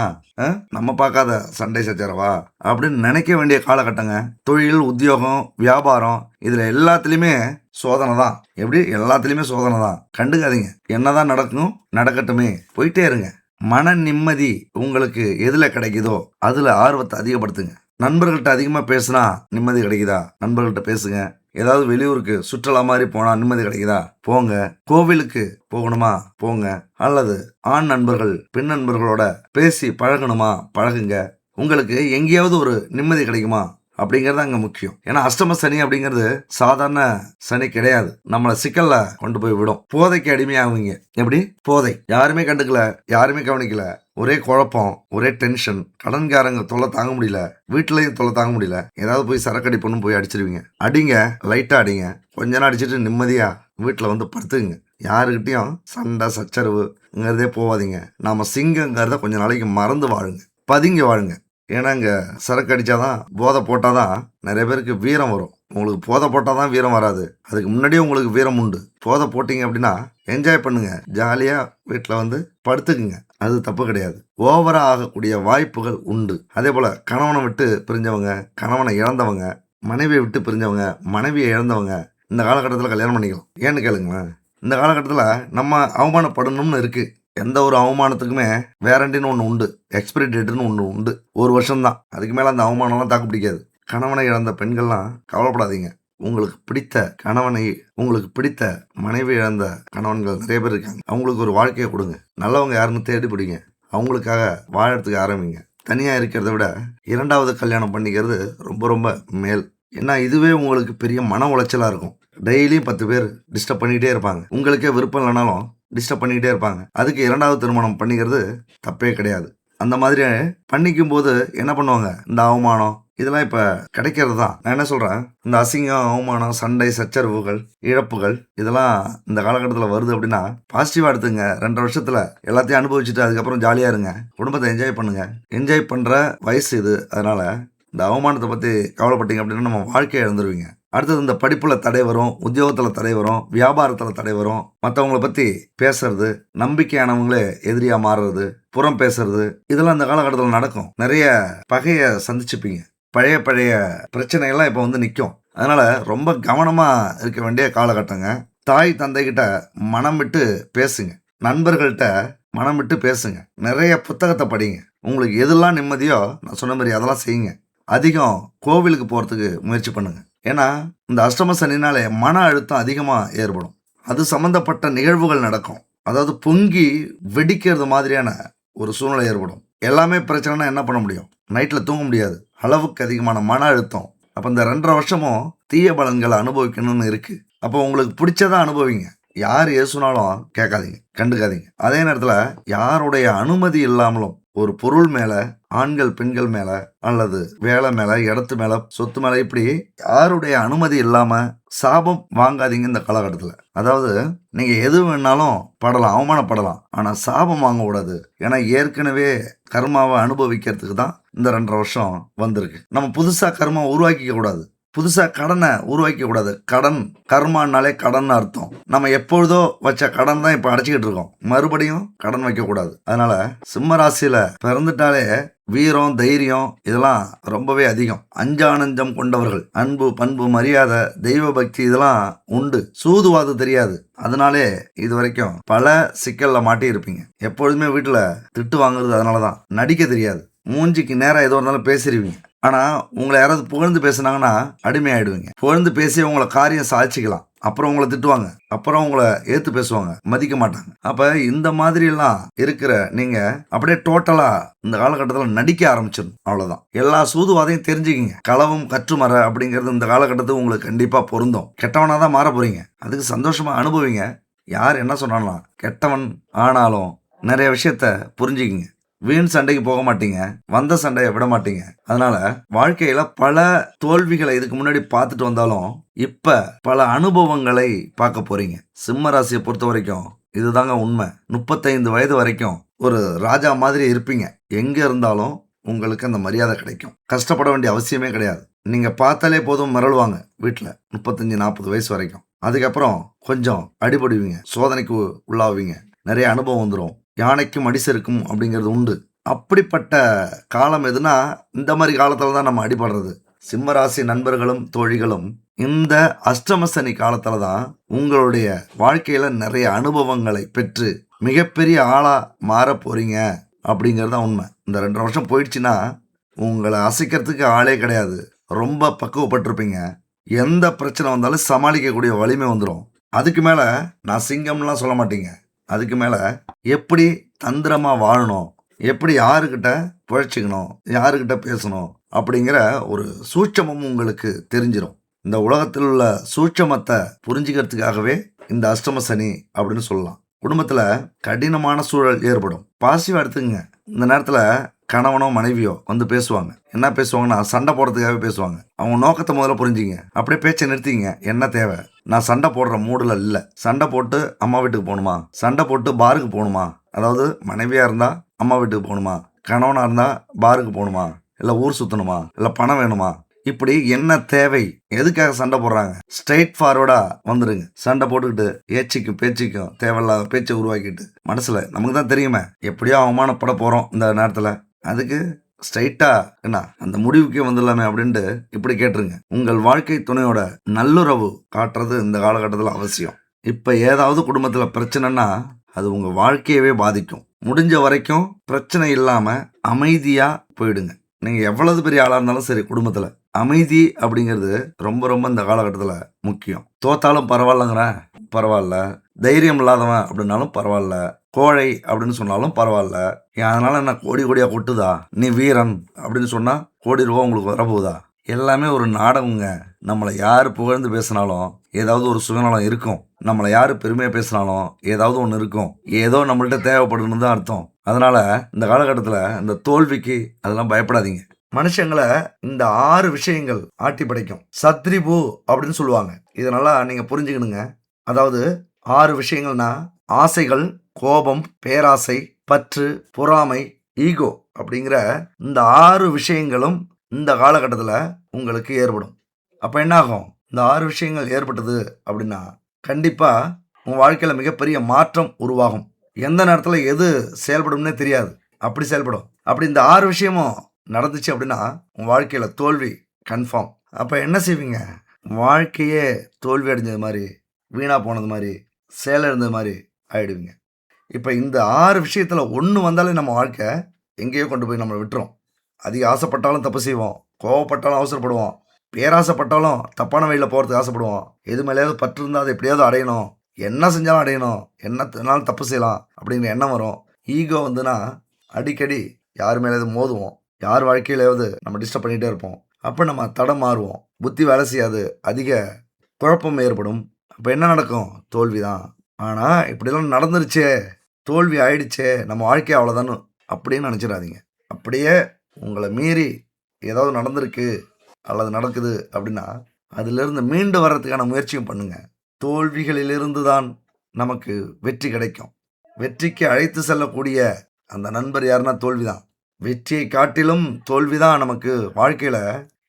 A: நம்ம பார்க்காத சண்டை சச்சரவா அப்படின்னு நினைக்க வேண்டிய காலகட்டங்க. தொழில், உத்தியோகம், வியாபாரம் இதுல எல்லாத்துலயுமே சோதனை தான். எப்படி? எல்லாத்துலயுமே சோதனை தான். கண்டுக்காதீங்க. என்னதான் நடக்கும் நடக்கட்டுமே, போயிட்டே இருங்க. மன நிம்மதி உங்களுக்கு எதுல கிடைக்குதோ அதுல ஆர்வத்தை அதிகப்படுத்துங்க. நண்பர்கள்ட்ட அதிகமா பேசுனா நிம்மதி கிடைக்குதா? நண்பர்கள்ட்ட பேசுங்க. ஏதாவது வெளியூருக்கு சுற்றுலா மாதிரி போனா நிம்மதி கிடைக்குதா? போங்க. கோவிலுக்கு போகணுமா? போங்க. அல்லது ஆண் நண்பர்கள் பெண் நண்பர்களோட பேசி பழகணுமா? பழகுங்க. உங்களுக்கு எங்கேயாவது ஒரு நிம்மதி கிடைக்குமா அப்படிங்கிறது அங்க முக்கியம். ஏன்னா அஷ்டம சனி அப்படிங்கிறது சாதாரண சனி கிடையாது. நம்மளை சிக்கல்ல கொண்டு போய் விடும். போதைக்கு அடிமையாகுவீங்க. எப்படி? போதை. யாருமே கண்டுக்கல, யாருமே கவனிக்கல, ஒரே குழப்பம், ஒரே டென்ஷன், கடன்காரங்க தொல்லை தாங்க முடியல, வீட்டுலயும் தொல்லை தாங்க முடியல, ஏதாவது போய் சரக்கடி பொண்ணு போய் அடிச்சிருவீங்க. அடிங்க, லைட்டா அடிங்க. கொஞ்ச நேரம் அடிச்சுட்டு நிம்மதியா வீட்டுல வந்து படுத்துங்க. யாருக்கிட்டையும் சண்டை சச்சரவுங்கிறதே போவாதீங்க. நாம சிங்கங்கிறத கொஞ்ச நாளைக்கு மறந்து வாழுங்க. பதுங்கி வாழுங்க. ஏன்னா இங்கே சரக்கு அடித்தாதான், போதை போட்டால் தான் நிறைய பேருக்கு வீரம் வரும். உங்களுக்கு போதை போட்டால் தான் வீரம் வராது. அதுக்கு முன்னாடியே உங்களுக்கு வீரம் உண்டு. போதை போட்டிங்க அப்படின்னா என்ஜாய் பண்ணுங்க, ஜாலியாக வீட்டில் வந்து படுத்துக்குங்க. அது தப்பு கிடையாது. ஓவராக ஆகக்கூடிய வாய்ப்புகள் உண்டு. அதே போல் கணவனை விட்டு பிரிஞ்சவங்க, கணவனை இழந்தவங்க, மனைவியை விட்டு பிரிஞ்சவங்க, மனைவியை இழந்தவங்க இந்த காலகட்டத்தில் கல்யாணம் பண்ணிக்கலாம். ஏன்னு கேளுங்களேன், இந்த காலகட்டத்தில் நம்ம அவமானப்படணும்னு இருக்குது. எந்த ஒரு அவமானத்துக்குமே வேரண்டின்னு ஒன்று உண்டு, எக்ஸ்பிரி டேட்டுன்னு ஒன்று உண்டு. 1 வருஷம்தான். அதுக்கு மேலே அந்த அவமானம்லாம் தாக்கு பிடிக்காது. கணவனை இழந்த பெண்கள்லாம் கவலைப்படாதீங்க. உங்களுக்கு பிடித்த கணவனை, உங்களுக்கு பிடித்த மனைவி இழந்த கணவன்கள் நிறைய பேர் இருக்காங்க. அவங்களுக்கு ஒரு வாழ்க்கையை கொடுங்க. நல்லவங்க யாருன்னு தேடி பிடிங்க. அவங்களுக்காக வாழறதுக்கு ஆரம்பிங்க. தனியாக இருக்கிறத விட 2வது கல்யாணம் பண்ணிக்கிறது ரொம்ப ரொம்ப மேல். ஏன்னா இதுவே உங்களுக்கு பெரிய மன உளைச்சலாக இருக்கும். டெய்லியும் 10 பேர் டிஸ்டர்ப் பண்ணிக்கிட்டே இருப்பாங்க. உங்களுக்கே விருப்பம் இல்லைனாலும் டிஸ்டர்ப் பண்ணிக்கிட்டே இருப்பாங்க. அதுக்கு 2வது திருமணம் பண்ணிக்கிறது தப்பே கிடையாது. அந்த மாதிரி பண்ணிக்கும் போது என்ன பண்ணுவாங்க, இந்த அவமானம் இதெல்லாம் இப்போ கிடைக்கிறது தான். நான் என்ன சொல்கிறேன், இந்த அசிங்கம், அவமானம், சண்டை, சச்சரவுகள், இழப்புகள் இதெல்லாம் இந்த காலகட்டத்தில் வருது அப்படின்னா பாசிட்டிவாக எடுத்துங்க. 2 வருஷத்தில் எல்லாத்தையும் அனுபவிச்சுட்டு அதுக்கப்புறம் ஜாலியாக இருங்க. குடும்பத்தை என்ஜாய் பண்ணுங்க. என்ஜாய் பண்ணுற வயசு இது. அதனால் இந்த அவமானத்தை பற்றி கவலைப்பட்டீங்க அப்படின்னா நம்ம வாழ்க்கையை இழந்துருவீங்க. அடுத்தது இந்த படிப்பில் தடை வரும், உத்தியோகத்தில் தடை வரும், வியாபாரத்தில் தடை வரும், மற்றவங்களை பற்றி பேசுறது, நம்பிக்கையானவங்களே எதிரியாக மாறுறது, புறம் பேசுறது, இதெல்லாம் இந்த காலகட்டத்தில் நடக்கும். நிறைய பகையை சந்திச்சுப்பீங்க. பழைய பிரச்சனைகள்லாம் இப்போ வந்து நிற்கும். அதனால் ரொம்ப கவனமாக இருக்க வேண்டிய காலகட்டங்க. தாய் தந்தைகிட்ட மனம் விட்டு பேசுங்க. நண்பர்கள்ட்ட மனம் விட்டு பேசுங்க. நிறைய புத்தகத்தை படிங்க. உங்களுக்கு எதெல்லாம் நிம்மதியோ நான் சொன்ன மாதிரி அதெல்லாம் செய்யுங்க. அதிகம் கோவிலுக்கு போகிறதுக்கு முயற்சி பண்ணுங்க. ஏன்னா இந்த அஷ்டம சனினாலே மன அழுத்தம் அதிகமாக ஏற்படும். அது சம்மந்தப்பட்ட நிகழ்வுகள் நடக்கும். அதாவது பொங்கி வெடிக்கிறது மாதிரியான ஒரு சூழ்நிலை ஏற்படும். எல்லாமே பிரச்சனைனா என்ன பண்ண முடியும்? நைட்டில் தூங்க முடியாது. அளவுக்கு அதிகமான மன அழுத்தம். அப்போ இந்த 2.5 வருஷமும் தீய பலன்களை அனுபவிக்கணும்னு இருக்குது. அப்போ உங்களுக்கு பிடிச்சதை அனுபவிங்க. யார் ஏசுனாலும் கேட்காதீங்க, கண்டுக்காதீங்க. அதே நேரத்தில் யாருடைய அனுமதி இல்லாமலும் ஒரு பொருள் மேலே, ஆண்கள் பெண்கள் மேலே, அல்லது வேலை மேலே, இடத்து மேலே, சொத்து மேலே, இப்படி யாருடைய அனுமதி இல்லாமல் சாபம் வாங்காதீங்க இந்த காலகட்டத்தில். அதாவது நீங்கள் எது வேணாலும் படலாம், அவமானப்படலாம், ஆனால் சாபம் வாங்கக்கூடாது. ஏன்னா ஏற்கனவே கர்மாவை அனுபவிக்கிறதுக்கு தான் இந்த 2.5 வருஷம் வந்திருக்கு. நம்ம புதுசாக கர்மா உருவாக்கிக்க கூடாது. புதுசாக கடனை உருவாக்க கூடாது. கடன், கர்மானாலே கடன் அர்த்தம். நம்ம எப்பொழுதோ வச்ச கடன் தான் இப்போ அடைச்சிக்கிட்டு இருக்கோம். மறுபடியும் கடன் வைக்கக்கூடாது. அதனால சிம்ம ராசியில் பிறந்துட்டாலே வீரம், தைரியம் இதெல்லாம் ரொம்பவே அதிகம். அஞ்சானஞ்சம் கொண்டவர்கள். அன்பு, பண்பு, மரியாதை, தெய்வ பக்தி இதெல்லாம் உண்டு. சூதுவாது தெரியாது. அதனாலே இது வரைக்கும் பல சிக்கல்ல மாட்டி இருப்பீங்க. எப்பொழுதுமே வீட்டில் திட்டு வாங்குறது அதனால தான். நடிக்க தெரியாது. மூஞ்சிக்கு நேரம் எதுவும் இருந்தாலும் பேசிடுவீங்க. ஆனால் உங்களை யாராவது புகழ்ந்து பேசுனாங்கன்னா அடிமையாயிடுவீங்க. புகழ்ந்து பேசி உங்களை காரியம் சாதிச்சிக்கலாம். அப்புறம் உங்களை திட்டுவாங்க, அப்புறம் உங்களை ஏற்று பேசுவாங்க, மதிக்க மாட்டாங்க. அப்போ இந்த மாதிரிலாம் இருக்கிற நீங்கள் அப்படியே டோட்டலாக இந்த காலகட்டத்தில் நடிக்க ஆரம்பிச்சிடும். அவ்வளோதான். எல்லா சூதுவாதையும் தெரிஞ்சுக்கிங்க. களவும் கற்றுமர அப்படிங்கிறது இந்த காலகட்டத்துக்கு உங்களுக்கு கண்டிப்பாக பொருந்தும். கெட்டவனாக தான் மாற போகிறீங்க. அதுக்கு சந்தோஷமாக அனுபவிங்க. யார் என்ன சொன்னாலும் கெட்டவன் ஆனாலும் நிறைய விஷயத்த புரிஞ்சுக்கிங்க. வீண் சண்டைக்கு போக மாட்டீங்க, வந்த சண்டையை விட மாட்டீங்க. அதனால வாழ்க்கையில பல தோல்விகளை இதுக்கு முன்னாடி பார்த்துட்டு வந்தாலும் இப்ப பல அனுபவங்களை பார்க்க போறீங்க. சிம்ம ராசியை பொறுத்த வரைக்கும் இதுதாங்க உண்மை. 35 வயது வரைக்கும் ஒரு ராஜா மாதிரி இருப்பீங்க. எங்க இருந்தாலும் உங்களுக்கு அந்த மரியாதை கிடைக்கும். கஷ்டப்பட வேண்டிய அவசியமே கிடையாது. நீங்க பார்த்தாலே போதும் மிரளுவாங்க வீட்டில். 35-40 வயசு வரைக்கும். அதுக்கப்புறம் கொஞ்சம் அடிபடுவீங்க, சோதனைக்கு உள்ளாவீங்க, நிறைய அனுபவம் வந்துடும். யானைக்கும் அடிசருக்கும் அப்படிங்கிறது உண்டு. அப்படிப்பட்ட காலம் எதுனா இந்த மாதிரி காலத்தில் தான் நம்ம அடிபடுறது. சிம்மராசி நண்பர்களும் தோழிகளும் இந்த அஷ்டம சனி காலத்தில் தான் உங்களுடைய வாழ்க்கையில் நிறைய அனுபவங்களை பெற்று மிகப்பெரிய ஆளாக மாற போகிறீங்க அப்படிங்கிறது தான் உண்மை. இந்த 2.5 வருஷம் போயிடுச்சுன்னா உங்களை அசைக்கிறதுக்கு ஆளே கிடையாது. ரொம்ப பக்குவப்பட்டிருப்பீங்க. எந்த பிரச்சனை வந்தாலும் சமாளிக்கக்கூடிய வலிமை வந்துடும். அதுக்கு மேலே நான் சிங்கம்லாம் சொல்ல மாட்டீங்க. அதுக்கு மேலே எப்படி தந்திரமாக வாழணும், எப்படி யாருக்கிட்ட பிழைச்சிக்கணும், யாருக்கிட்ட பேசணும் அப்படிங்கிற ஒரு சூட்சமும் உங்களுக்கு தெரிஞ்சிடும். இந்த உலகத்தில் உள்ள சூட்சமத்தை புரிஞ்சுக்கிறதுக்காகவே இந்த அஷ்டம சனி அப்படின்னு சொல்லலாம். குடும்பத்தில் கடினமான சூழல் ஏற்படும். பாசிட்டிவாக எடுத்துக்கங்க. இந்த நேரத்தில் கணவனோ மனைவியோ வந்து பேசுவாங்க. என்ன பேசுவாங்கன்னா சண்டை போடுறதுக்காகவே பேசுவாங்க. அவங்க நோக்கத்தை முதல்ல புரிஞ்சுங்க. அப்படியே பேச்சை நிறுத்திங்க. என்ன தேவை? நான் சண்டை போடுற மூடில் இல்லை. சண்டை போட்டு அம்மா வீட்டுக்கு போகணுமா, சண்டை போட்டு பாருக்கு போகணுமா, அதாவது மனைவியாக இருந்தால் அம்மா வீட்டுக்கு போகணுமா, கணவனாக இருந்தால் பாருக்கு போகணுமா, இல்லை ஊர் சுற்றணுமா, இல்லை பணம் வேணுமா, இப்படி என்ன தேவை, எதுக்காக சண்டை போடுறாங்க, ஸ்ட்ரைட் ஃபார்வர்டாக வந்துடுங்க. சண்டை போட்டுக்கிட்டு ஏச்சிக்கும் பேச்சுக்கும் தேவையில்லாத பேச்சை உருவாக்கிட்டு மனசில் நமக்கு தான் தெரியுமே எப்படியோ அவமானப்பட போகிறோம் இந்த நேரத்தில், அதுக்கு ஸ்ட்ரைட்டா என்ன அந்த முடிவுக்கே வந்துடலாமே அப்படின்ட்டு இப்படி கேட்டுருங்க. உங்கள் வாழ்க்கை துணையோட நல்லுறவு காட்டுறது இந்த காலகட்டத்தில் அவசியம். இப்போ ஏதாவது குடும்பத்தில் பிரச்சனைனா அது உங்கள் வாழ்க்கையவே பாதிக்கும். முடிஞ்ச வரைக்கும் பிரச்சனை இல்லாமல் அமைதியாக போயிடுங்க. நீங்கள் எவ்வளவு பெரிய ஆளாக இருந்தாலும் சரி, குடும்பத்தில் அமைதி அப்படிங்கிறது ரொம்ப ரொம்ப இந்த காலகட்டத்தில் முக்கியம். தோத்தாலும் பரவாயில்லங்கிறேன், பரவாயில்ல. தைரியம் இல்லாதவன் அப்படின்னாலும் பரவாயில்ல. கோழை அப்படின்னு சொன்னாலும் பரவாயில்ல. அதனால என்ன கோடி கோடியாக கொட்டுதா, நீ வீரன் அப்படின்னு சொன்னால் கோடி ரூபா உங்களுக்கு வரப்போகுதா? எல்லாமே ஒரு நாடகங்க. நம்மளை யார் புகழ்ந்து பேசினாலும் ஏதாவது ஒரு சுயநலம் இருக்கும். நம்மளை யார் பெருமையாக பேசினாலும் ஏதாவது ஒன்று இருக்கும். ஏதோ நம்மள்கிட்ட தேவைப்படுன்னு தான் அர்த்தம். அதனால இந்த காலகட்டத்தில் இந்த தோல்விக்கு அதெல்லாம் பயப்படாதீங்க. மனுஷங்களை இந்த 6 விஷயங்கள் ஆட்டி படைக்கும். சத்ரிபு அப்படின்னு சொல்லுவாங்க. இதனால நீங்க புரிஞ்சுக்கணுங்க. அதாவது 6 விஷயங்கள்னா ஆசைகள், கோபம், பேராசை, பற்று, பொறாமை, ஈகோ அப்படிங்கிற இந்த 6 விஷயங்களும் இந்த காலகட்டத்தில் உங்களுக்கு ஏற்படும். அப்போ என்ன ஆகும்? இந்த 6 விஷயங்கள் ஏற்பட்டது அப்படின்னா கண்டிப்பாக உங்கள் வாழ்க்கையில் மிகப்பெரிய மாற்றம் உருவாகும். எந்த நேரத்தில் எது செயல்படும்னே தெரியாது, அப்படி செயல்படும். அப்படி இந்த 6 விஷயமும் நடந்துச்சு அப்படின்னா உங்கள் வாழ்க்கையில் தோல்வி கன்ஃபார்ம். அப்போ என்ன செய்வீங்க? வாழ்க்கையே தோல்வி அடைஞ்சது மாதிரி, வீணாக போனது மாதிரி, சேலை இருந்தது மாதிரி ஆயிடுவீங்க. இப்போ இந்த 6 விஷயத்தில் ஒன்று வந்தாலே நம்ம வாழ்க்கை எங்கேயோ கொண்டு போய் நம்மளை விட்டுரும். அதிக ஆசைப்பட்டாலும் தப்பு செய்வோம், கோவப்பட்டாலும் அவசரப்படுவோம், பேராசைப்பட்டாலும் தப்பான வழியில் போகிறதுக்கு ஆசைப்படுவோம். எது மேலேயாவது பற்று இருந்தால் அதை எப்படியாவது அடையணும், என்ன செஞ்சாலும் அடையணும், என்னத்தினாலும் தப்பு செய்யலாம் அப்படிங்கிற எண்ணம் வரும். ஈகோ வந்துன்னா அடிக்கடி யார் மேலேயாவது மோதுவோம், யார் வாழ்க்கையிலேயாவது நம்ம டிஸ்டர்ப் பண்ணிகிட்டே இருப்போம். அப்போ நம்ம தடம் மாறுவோம், புத்தி வேலை செய்யாது, அதிக குழப்பம் ஏற்படும். அப்போ என்ன நடக்கும்? தோல்வி தான். ஆனால் இப்படிலாம் நடந்துருச்சே, தோல்வி ஆயிடுச்சே, நம்ம வாழ்க்கை அவ்வளோதானு அப்படின்னு நினச்சிடாதீங்க. அப்படியே உங்களை மீறி ஏதாவது நடந்திருக்கு அல்லது நடக்குது அப்படின்னா அதிலிருந்து மீண்டு வர்றதுக்கான முயற்சியும் பண்ணுங்க. தோல்விகளிலிருந்து தான் நமக்கு வெற்றி கிடைக்கும். வெற்றிக்கு அழைத்து செல்லக்கூடிய அந்த நண்பர் யாருன்னா தோல்வி தான். வெற்றியை காட்டிலும் தோல்வி தான் நமக்கு வாழ்க்கையில்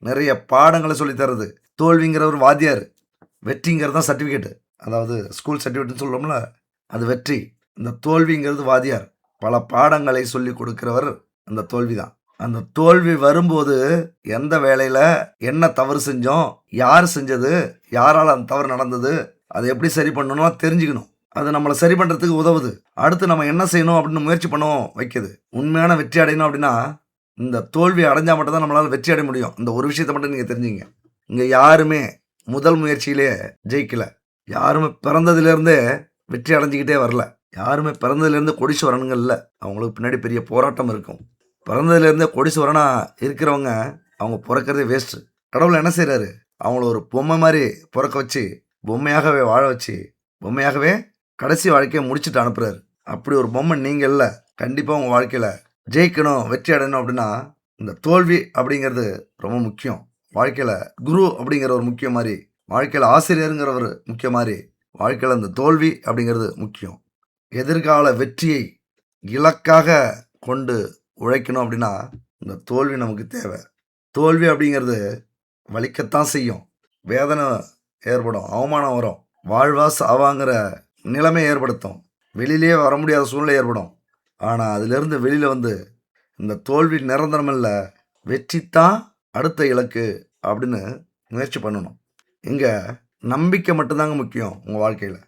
A: நிறைய பாடங்களை சொல்லித்தருது. தோல்விங்கிற ஒரு வாத்தியார், வெற்றிங்கிறது தான் சர்டிஃபிகேட்டு, அதாவது ஸ்கூல் சர்டிஃபிகேட்னு சொல்கிறோம்ல, அது வெற்றி. இந்த தோல்விங்கிறது வாத்தியார், பல பாடங்களை சொல்லி கொடுக்கிறவர் அந்த தோல்வி தான். அந்த தோல்வி வரும்போது எந்த வேலையில் என்ன தவறு செஞ்சோம், யார் செஞ்சது, யாரால் அந்த தவறு நடந்தது, அதை எப்படி சரி பண்ணணும் தெரிஞ்சுக்கணும். அது நம்மளை சரி பண்ணுறதுக்கு உதவுது. அடுத்து நம்ம என்ன செய்யணும் அப்படின்னு முயற்சி பண்ணுவோம் வைக்குது. உண்மையான வெற்றி அடையணும் அப்படின்னா இந்த தோல்வி அடைஞ்சால் மட்டும்தான் நம்மளால் வெற்றி அடைய முடியும். இந்த ஒரு விஷயத்தை மட்டும் நீங்கள் தெரிஞ்சுங்க. இங்கே யாருமே முதல் முயற்சியிலே ஜெயிக்கலை. யாருமே பிறந்ததுலேருந்தே வெற்றி அடைஞ்சிக்கிட்டே வரல. யாருமே பிறந்ததுலேருந்து கோடீஸ்வரனுங்க இல்லை. அவங்களுக்கு பின்னாடி பெரிய போராட்டம் இருக்கும். பிறந்ததுலேருந்தே கோடீஸ்வரனாக இருக்கிறவங்க அவங்க பிறக்கிறதே வேஸ்ட்டு. கடவுள் என்ன செய்கிறாரு? அவங்கள ஒரு பொம்மை மாதிரி பிறக்க வச்சு, பொம்மையாகவே வாழ வச்சு, பொம்மையாகவே கடைசி வாழ்க்கையை முடிச்சுட்டு அனுப்புகிறாரு. அப்படி ஒரு பொம்மை நீங்கள் இல்லை. கண்டிப்பாக உங்கள் வாழ்க்கையில் ஜெயிக்கணும், வெற்றி அடையணும் அப்படின்னா இந்த தோல்வி அப்படிங்கிறது ரொம்ப முக்கியம். வாழ்க்கையில் குரு அப்படிங்கிற ஒரு முக்கியம் மாதிரி, வாழ்க்கையில் ஆசிரியருங்கிறவர் முக்கியம் மாதிரி, வாழ்க்கையில் இந்த தோல்வி அப்படிங்கிறது முக்கியம். எதிர்கால வெற்றியை இலக்காக கொண்டு உழைக்கணும் அப்படின்னா இந்த தோல்வி நமக்கு தேவை. தோல்வி அப்படிங்கிறது வலிக்கத்தான் செய்யும், வேதனை ஏற்படும், அவமானம் வரும், வாழ்வா சாவாங்கிற நிலைமை ஏற்படுத்தும், வெளியிலே வர முடியாத சூழ்நிலை ஏற்படும். ஆனால் அதிலிருந்து வெளியில் வந்து இந்த தோல்வி நிரந்தரம் இல்லை, வெற்றி தான் அடுத்த இலக்கு அப்படின்னு முயற்சி பண்ணணும். இங்கே நம்பிக்கை மட்டும்தாங்க முக்கியம். உங்கள் வாழ்க்கையில்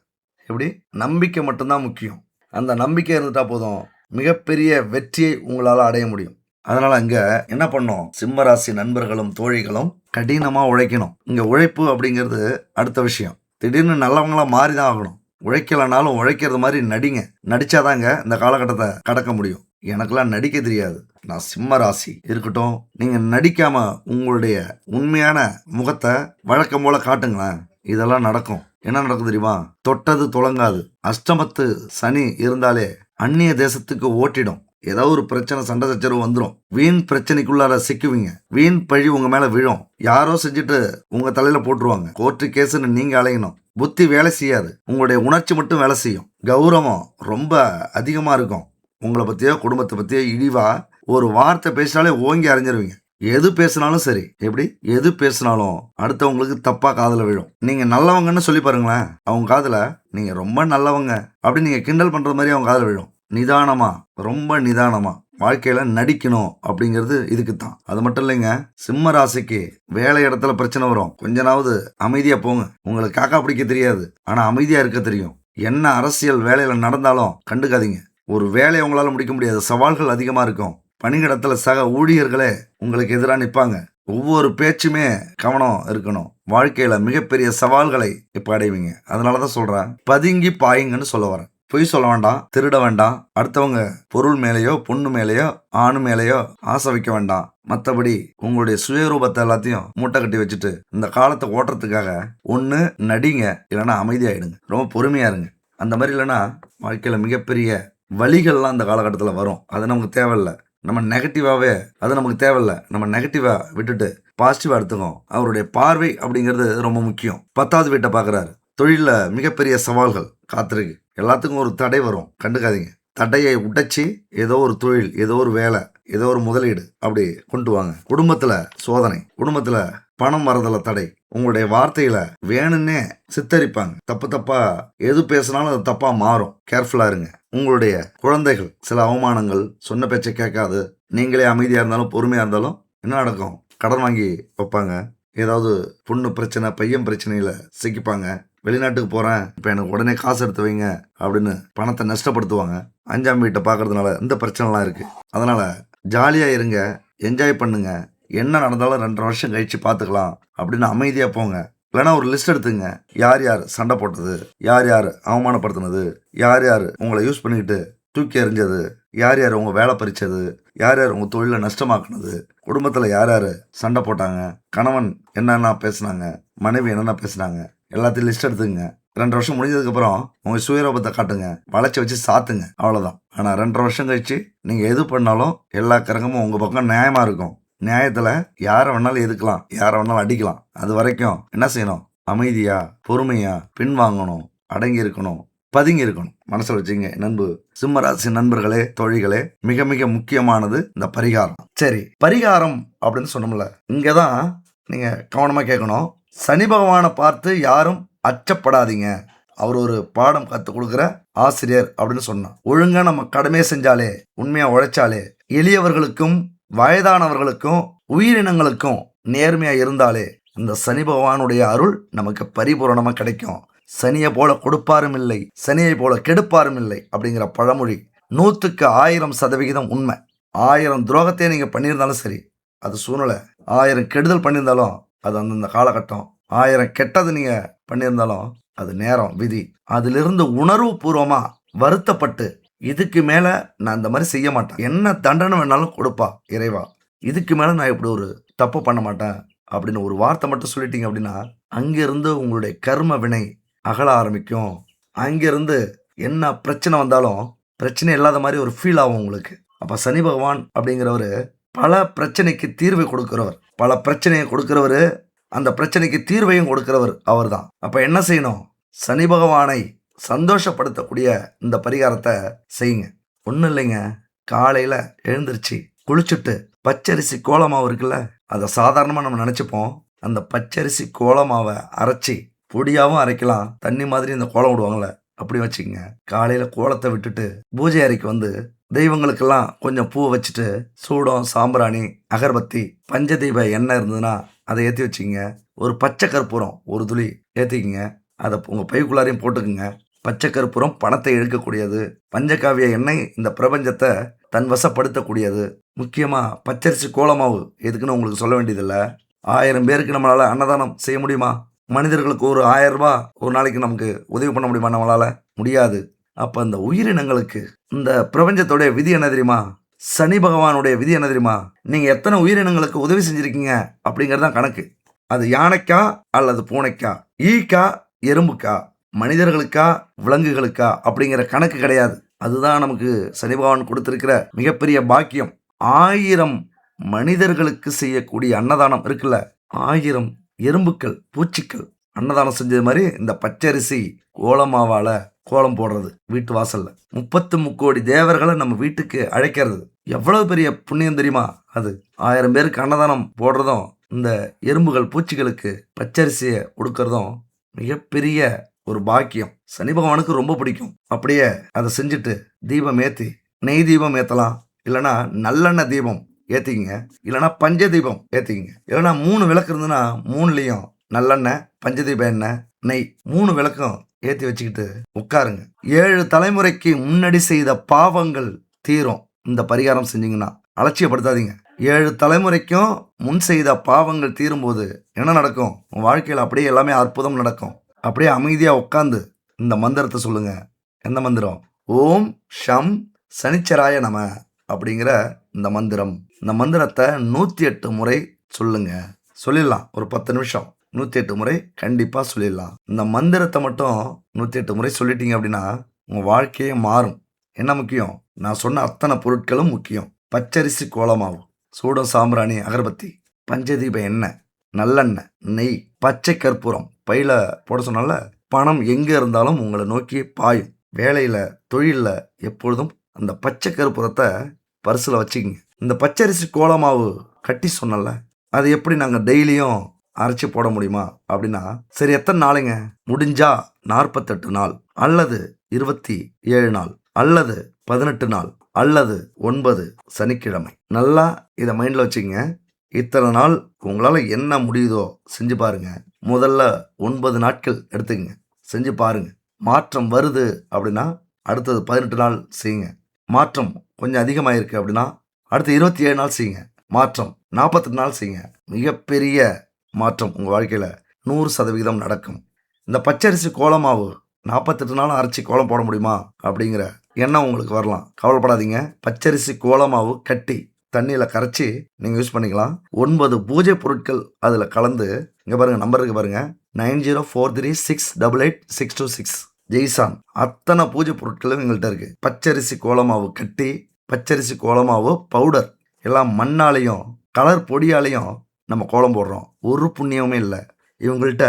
A: எப்படி நம்பிக்கை மட்டும்தான் முக்கியம். அந்த நம்பிக்கை இருந்துட்டால் போதும், மிகப்பெரிய வெற்றியை உங்களால் அடைய முடியும். அதனால் இங்கே என்ன பண்ணோம்? சிம்மராசி நண்பர்களும் தோழிகளும் கடினமாக உழைக்கணும். இங்கே உழைப்பு அப்படிங்கிறது அடுத்த விஷயம். திடீர்னு நல்லவங்களாம் மாறி தான் ஆகணும். உழைக்கலைனாலும் உழைக்கிறது மாதிரி நடிங்க. நடித்தாதாங்க இந்த காலகட்டத்தை கடக்க முடியும். எனக்கெல்லாம் நடிக்க தெரியாது, நான் சிம்ம ராசி. இருக்கட்டும், நீங்கள் நடிக்காமல் உங்களுடைய உண்மையான முகத்தை வழக்கம் போல் காட்டுங்களேன். இதெல்லாம் நடக்கும். என்ன நடக்கும் தெரியுமா? தொட்டது தொடங்காது. அஷ்டமத்து சனி இருந்தாலே அந்நிய தேசத்துக்கு ஓட்டிடும். ஏதாவது ஒரு பிரச்சனை, சண்டை சச்சரவு வந்துடும். வீண் பிரச்சனைக்குள்ளார சிக்குவீங்க. வீண் பழி உங்க மேல விழும். யாரோ செஞ்சுட்டு உங்க தலையில போட்டுருவாங்க. கோர்ட்டு கேஸ்ன்னு நீங்க அலையணும். புத்தி வேலை செய்யாது, உங்களுடைய உணர்ச்சி மட்டும் வேலை செய்யும். கௌரவம் ரொம்ப அதிகமா இருக்கும். உங்களை பத்தியோ குடும்பத்தை பத்தியோ இழிவா ஒரு வார்த்தை பேசினாலே ஓங்கி அறிஞ்சிருவீங்க. எது பேசினாலும் சரி. எப்படி? எது பேசினாலும் அடுத்தவங்களுக்கு தப்பா காதுல விழும். நீங்க நல்லவங்கன்னு சொல்லி பாருங்களேன். அவங்க காதுல நீங்க ரொம்ப நல்லவங்க அப்படின்னு நீங்க கிண்டல் பண்ற மாதிரி அவங்க காதுல விழும். நிதானமா, ரொம்ப நிதானமா வாழ்க்கையில நடிக்கணும் அப்படிங்கிறது இதுக்கு தான். அது மட்டும் இல்லைங்க, சிம்ம ராசிக்கு வேலை இடத்துல பிரச்சனை வரும். கொஞ்ச நாவது அமைதியா போங்க. உங்களுக்கு காக்கா பிடிக்க தெரியாது, ஆனா அமைதியா இருக்க தெரியும். என்ன அரசியல் வேலையில நடந்தாலும் கண்டுக்காதீங்க. ஒரு வேலையை உங்களால முடிக்க முடியாது. சவால்கள் அதிகமா இருக்கும். பணியிடத்துல சக ஊழியர்களே உங்களுக்கு எதிராக நிற்பாங்க. ஒவ்வொரு பேச்சுமே கவனம் இருக்கணும். வாழ்க்கையில மிகப்பெரிய சவால்களை இப்ப அடைவீங்க. அதனாலதான் சொல்றேன், பதுங்கி பாயுங்கன்னு சொல்ல வரேன். பொய் சொல்ல வேண்டாம், திருட வேண்டாம், அடுத்தவங்க பொருள் மேலேயோ பொண்ணு மேலேயோ ஆணு மேலேயோ ஆசை வைக்க வேண்டாம். மற்றபடி உங்களுடைய சுயரூபத்தை எல்லாத்தையும் மூட்டை கட்டி வச்சுட்டு இந்த காலத்தை ஓட்டுறதுக்காக ஒன்று நடிங்க, இல்லைன்னா அமைதியாயிடுங்க. ரொம்ப பொறுமையா இருங்க. அந்த மாதிரி இல்லைன்னா வாழ்க்கையில மிகப்பெரிய வழிகள்லாம் அந்த காலகட்டத்தில் வரும். அது நமக்கு தேவையில்லை. நம்ம நெகட்டிவாவே அது நமக்கு தேவையில்லை. நம்ம நெகட்டிவா விட்டுட்டு பாசிட்டிவா எடுத்துக்கோம். அவருடைய பார்வை அப்படிங்கிறது ரொம்ப முக்கியம். 10வது வீட்டை பார்க்குறாரு. தொழிலில் மிகப்பெரிய சவால்கள் காத்திருக்கு. எல்லாத்துக்கும் ஒரு தடை வரும், கண்டுக்காதீங்க. தடையை உடைச்சி ஏதோ ஒரு தொழில், ஏதோ ஒரு வேலை, ஏதோ ஒரு முதலீடு அப்படி கொண்டு வாங்க. குடும்பத்துல சோதனை, குடும்பத்துல பணம் வரதுல தடை, உங்களுடைய வார்த்தையில வேணும்னே சித்தரிப்பாங்க. தப்பு தப்பா எது பேசினாலும் அது தப்பா மாறும். கேர்ஃபுல்லா இருங்க. உங்களுடைய குழந்தைகள் சில அவமானங்கள், சொன்ன பேச்சை கேட்காது. நீங்களே அமைதியா இருந்தாலும் பொறுமையா இருந்தாலும் என்ன நடக்கும்? கடன் வாங்கி வைப்பாங்க. ஏதாவது பொண்ணு பிரச்சனை, பையன் பிரச்சனையில சிக்கிப்பாங்க. வெளிநாட்டுக்கு போகிறேன், இப்போ எனக்கு உடனே காசு எடுத்து வைங்க அப்படின்னு பணத்தை நஷ்டப்படுத்துவாங்க. 5ஆம் வீட்டை பார்க்கறதுனால இந்த பிரச்சனைலாம் இருக்குது. அதனால் ஜாலியாக இருங்க, என்ஜாய் பண்ணுங்க. என்ன நடந்தாலும் 2.5 வருஷம் கழித்து பார்த்துக்கலாம் அப்படின்னு அமைதியாக போங்க. இல்லைனா ஒரு லிஸ்ட் எடுத்துங்க. யார் யார் சண்டை போட்டது, யார் யார் அவமானப்படுத்தினது, யார் யார் உங்களை யூஸ் பண்ணிக்கிட்டு தூக்கி எறிஞ்சது, யார் யார் உங்கள் வேலை பறிச்சது, யார் யார் உங்கள் தொழிலை நஷ்டமாக்குனது, குடும்பத்தில் யார் யார் சண்டை போட்டாங்க, கணவன் என்னென்ன பேசுனாங்க, மனைவி என்னென்ன பேசுனாங்க, எல்லாத்தையும் லிஸ்ட் எடுத்துங்க. 2 வருஷம் முடிஞ்சதுக்கப்புறம் உங்கள் சுயரூபத்தை காட்டுங்க, வளைச்சி வச்சு சாத்துங்க, அவ்வளோதான். ஆனால் 2.5 வருஷம் கழிச்சு நீங்கள் எது பண்ணாலும் எல்லா கிரகமும் உங்கள் பக்கம் நியாயமாக இருக்கும். நியாயத்தில் யாரை வேணாலும் எதுக்கலாம், யாரை வேணாலும் அடிக்கலாம். அது வரைக்கும் என்ன செய்யணும்? அமைதியா, பொறுமையா, பின்வாங்கணும், அடங்கி இருக்கணும், பதுங்கி இருக்கணும். மனசில் வச்சுங்க நண்பு சிம்மராசி நண்பர்களே, தோழிகளே, மிக மிக முக்கியமானது இந்த பரிகாரம். சரி, பரிகாரம் அப்படின்னு சொன்னோம்ல, இங்கே தான் நீங்கள் கவனமாக கேட்கணும். சனி பகவானை பார்த்து யாரும் அச்சப்படாதீங்க. அவர் ஒரு பாடம் கற்றுக் கொடுக்குற ஆசிரியர் அப்படின்னு சொன்னான். ஒழுங்கா நம்ம கடமையை செஞ்சாலே, உண்மையா உழைச்சாலே, எளியவர்களுக்கும் வயதானவர்களுக்கும் உயிரினங்களுக்கும் நேர்மையா இருந்தாலே இந்த சனி பகவானுடைய அருள் நமக்கு பரிபூரணமா கிடைக்கும். சனியை போல கொடுப்பாரும் இல்லை, சனியை போல கெடுப்பாரும் இல்லை அப்படிங்கிற பழமொழி 100க்கு 1000% உண்மை. 1000 துரோகத்தையே நீங்க பண்ணியிருந்தாலும் சரி, அது சூழ்நிலை. 1000 கெடுதல் பண்ணியிருந்தாலும் அது அந்தந்த காலகட்டம். 1000 கெட்டது நீங்க பண்ணியிருந்தாலும் அது நேரம், விதி. அதிலிருந்து உணர்வு பூர்வமா வருத்தப்பட்டு இதுக்கு மேல நான் இந்த மாதிரி செய்ய மாட்டேன், என்ன தண்டனை வேணாலும் கொடுப்பா இறைவா, இதுக்கு மேல நான் இப்படி ஒரு தப்பு பண்ண மாட்டேன் அப்படின்னு ஒரு வார்த்தை மட்டும் சொல்லிட்டீங்க அப்படின்னா அங்கிருந்து உங்களுடைய கர்ம வினை அகல ஆரம்பிக்கும். அங்கிருந்து என்ன பிரச்சனை வந்தாலும் பிரச்சனை இல்லாத மாதிரி ஒரு ஃபீல் ஆகும் உங்களுக்கு. அப்ப சனி பகவான் அப்படிங்கிறவரு பல பிரச்சனைக்கு தீர்வை கொடுக்கிறவர், பல பிரச்சனையை கொடுக்கிறவரு, அந்த பிரச்சனைக்கு தீர்வையும் கொடுக்கிறவர் அவர் தான். அப்ப என்ன செய்யணும்? சனி பகவானை சந்தோஷப்படுத்தக்கூடிய இந்த பரிகாரத்தை செய்யுங்க. ஒன்றும் இல்லைங்க, காலையில் எழுந்திருச்சு குளிச்சுட்டு பச்சரிசி கோலமாவு இருக்குல்ல, அதை சாதாரணமாக நம்ம நினச்சிப்போம். அந்த பச்சரிசி கோலமாவை அரைச்சி பொடியாகவும் அரைக்கலாம், தண்ணி மாதிரி இந்த கோலம் விடுவாங்களே அப்படி வச்சுக்கோங்க. காலையில் கோலத்தை விட்டுட்டு பூஜை அறைக்கு வந்து தெய்வங்களுக்கெல்லாம் கொஞ்சம் பூ வச்சுட்டு சூடம், சாம்பிராணி, அகர்பத்தி, பஞ்சதீப எண்ணெய் இருந்ததுன்னா அதை ஏற்றி வச்சுக்கோங்க. ஒரு பச்சை கற்பூரம் ஒரு துளி ஏற்றிக்கிங்க. அதை உங்கள் பைக்குள்ளாரையும் போட்டுக்குங்க. பச்சை கற்பூரம் பணத்தை இழுக்கக்கூடியது. பஞ்சகாவிய எண்ணெய் இந்த பிரபஞ்சத்தை தன் வசப்படுத்தக்கூடியது. முக்கியமாக பச்சரிசி கோலமாவு எதுக்குன்னு உங்களுக்கு சொல்ல வேண்டியதில்லை. 1000 பேருக்கு நம்மளால் அன்னதானம் செய்ய முடியுமா? மனிதர்களுக்கு ஒரு 1000 ரூபாய் ஒரு நாளைக்கு நமக்கு உதவி பண்ண முடியுமா? நம்மளால் முடியாது. அப்போ அந்த உயிரினங்களுக்கு இந்த பிரபஞ்சத்தோடைய விதி என்ன தெரியுமா? சனி பகவானுடைய விதி என்ன தெரியுமா? நீங்கள் எத்தனை உயிரினங்களுக்கு உதவி செஞ்சுருக்கீங்க அப்படிங்கிறது தான் கணக்கு. அது யானைக்கா அல்லது பூனைக்கா, ஈக்கா எறும்புக்கா, மனிதர்களுக்கா விலங்குகளுக்கா அப்படிங்கிற கணக்கு கிடையாது. அதுதான் நமக்கு சனி பகவான் கொடுத்திருக்கிற மிகப்பெரிய பாக்கியம். 1000 மனிதர்களுக்கு செய்யக்கூடிய அன்னதானம் இருக்குல்ல, 1000 எறும்புக்கள், பூச்சிக்கள் அன்னதானம் செஞ்சது மாதிரி இந்த பச்சரிசி கோலமாவால கோலம் போடுறது வீட்டு வாசல்ல 33 கோடி தேவர்களை நம்ம வீட்டுக்கு அழைக்கிறது எவ்வளவு பெரிய புண்ணியம் தெரியுமா? அது 1000 பேருக்கு அன்னதானம் போடுறதும் இந்த எறும்புகள் பூச்சிகளுக்கு பச்சரிசியை கொடுக்கறதும் மிகப்பெரிய ஒரு பாக்கியம். சனி பகவானுக்கு ரொம்ப பிடிக்கும். அப்படியே அதை செஞ்சுட்டு தீபம் ஏற்றி நெய் தீபம் ஏற்றலாம், இல்லைன்னா நல்லெண்ணெய் தீபம் ஏற்றிக்கிங்க, இல்லைன்னா பஞ்ச தீபம் ஏற்றிக்கிங்க. இல்லைன்னா 3 விளக்கு இருந்துன்னா 3லையும் நல்லெண்ணெய், பஞ்சதீப எண்ணெய், நெய் 3 விளக்கும் ஏற்றி வச்சுக்கிட்டு உட்காருங்க. 7 தலைமுறைக்கு முன்னாடி செய்த பாவங்கள் தீரும். இந்த பரிகாரம் செஞ்சீங்கன்னா அலட்சியப்படுத்தாதீங்க. 7 தலைமுறைக்கும் முன் செய்த பாவங்கள் தீரும்போது என்ன நடக்கும்? உன் வாழ்க்கையில் அப்படியே எல்லாமே அற்புதம் நடக்கும். அப்படியே அமைதியாக உட்காந்து இந்த மந்திரத்தை சொல்லுங்க. எந்த மந்திரம்? ஓம் ஷம் சனிச்சராய நம அப்படிங்கிற இந்த மந்திரம். இந்த மந்திரத்தை 108 முறை சொல்லுங்க. சொல்லிடலாம், ஒரு 10 நிமிஷம் 108 முறை கண்டிப்பாக சொல்லிடலாம். இந்த மந்திரத்தை மட்டும் 108 முறை சொல்லிட்டீங்க அப்படின்னா உங்கள் வாழ்க்கையே மாறும். என்ன முக்கியம்? நான் சொன்ன அத்தனை பொருட்களும் முக்கியம். பச்சரிசி கோலமாவு, சூடம் சாம்பிராணி அகர்பத்தி, பஞ்சதீப எண்ணெய், நல்லெண்ணெய், நெய், பச்சை கற்பூரம். பையில போட சொன்னால பணம் எங்கே இருந்தாலும் உங்களை நோக்கி பாயும். வேலையில் தொழிலில் எப்பொழுதும் அந்த பச்சை கற்பூரத்தை பர்ஸில் வச்சுக்கிங்க. இந்த பச்சரிசி கோலமாவு கட்டி சொன்னல, அது எப்படி நாங்கள் டெய்லியும் அரைச்சி போட முடியுமா அப்படின்னா, சரி எத்தனை நாளுங்க? முடிஞ்சா 48 நாள், அல்லது 27 நாள், அல்லது 18 நாள், அல்லது 9 சனிக்கிழமை. நல்லா இதை மைண்டில் வச்சுக்கங்க. இத்தனை நாள் உங்களால் என்ன முடியுதோ செஞ்சு பாருங்க. முதல்ல 9 நாட்கள் எடுத்துக்கங்க, செஞ்சு பாருங்க. மாற்றம் வருது அப்படின்னா அடுத்தது 18 நாள் செய்யுங்க. மாற்றம் கொஞ்சம் அதிகமாக இருக்குது அப்படின்னா அடுத்து 27 நாள் செய்யுங்க. மாற்றம் 48 நாள் செய்யுங்க. மிகப்பெரிய மாற்றம் உங்கள் வாழ்க்கையில் 100% நடக்கும். இந்த பச்சரிசி கோலமாவு 48 நாள் அரைச்சி கோலம் போட முடியுமா அப்படிங்கிற எண்ணம் உங்களுக்கு வரலாம். கவலைப்படாதீங்க. பச்சரிசி கோலமாவு கட்டி தண்ணியில் கரைச்சி நீங்கள் யூஸ் பண்ணிக்கலாம். 9 பூஜை பொருட்கள் அதில் கலந்து, இங்கே பாருங்கள், நம்பர் இருக்கு பாருங்கள், 9043688626 ஜெய்சான். அத்தனை பூஜை பொருட்களும் எங்கள்கிட்ட இருக்குது. பச்சரிசி கோலமாவு கட்டி, பச்சரிசி கோலமாவு பவுடர் எல்லாம் மண்ணாலையும் கலர் பொடியாலையும் நம்ம கோலம் போடுறோம். ஒரு புண்ணியமே இல்லை. இவங்கள்ட்ட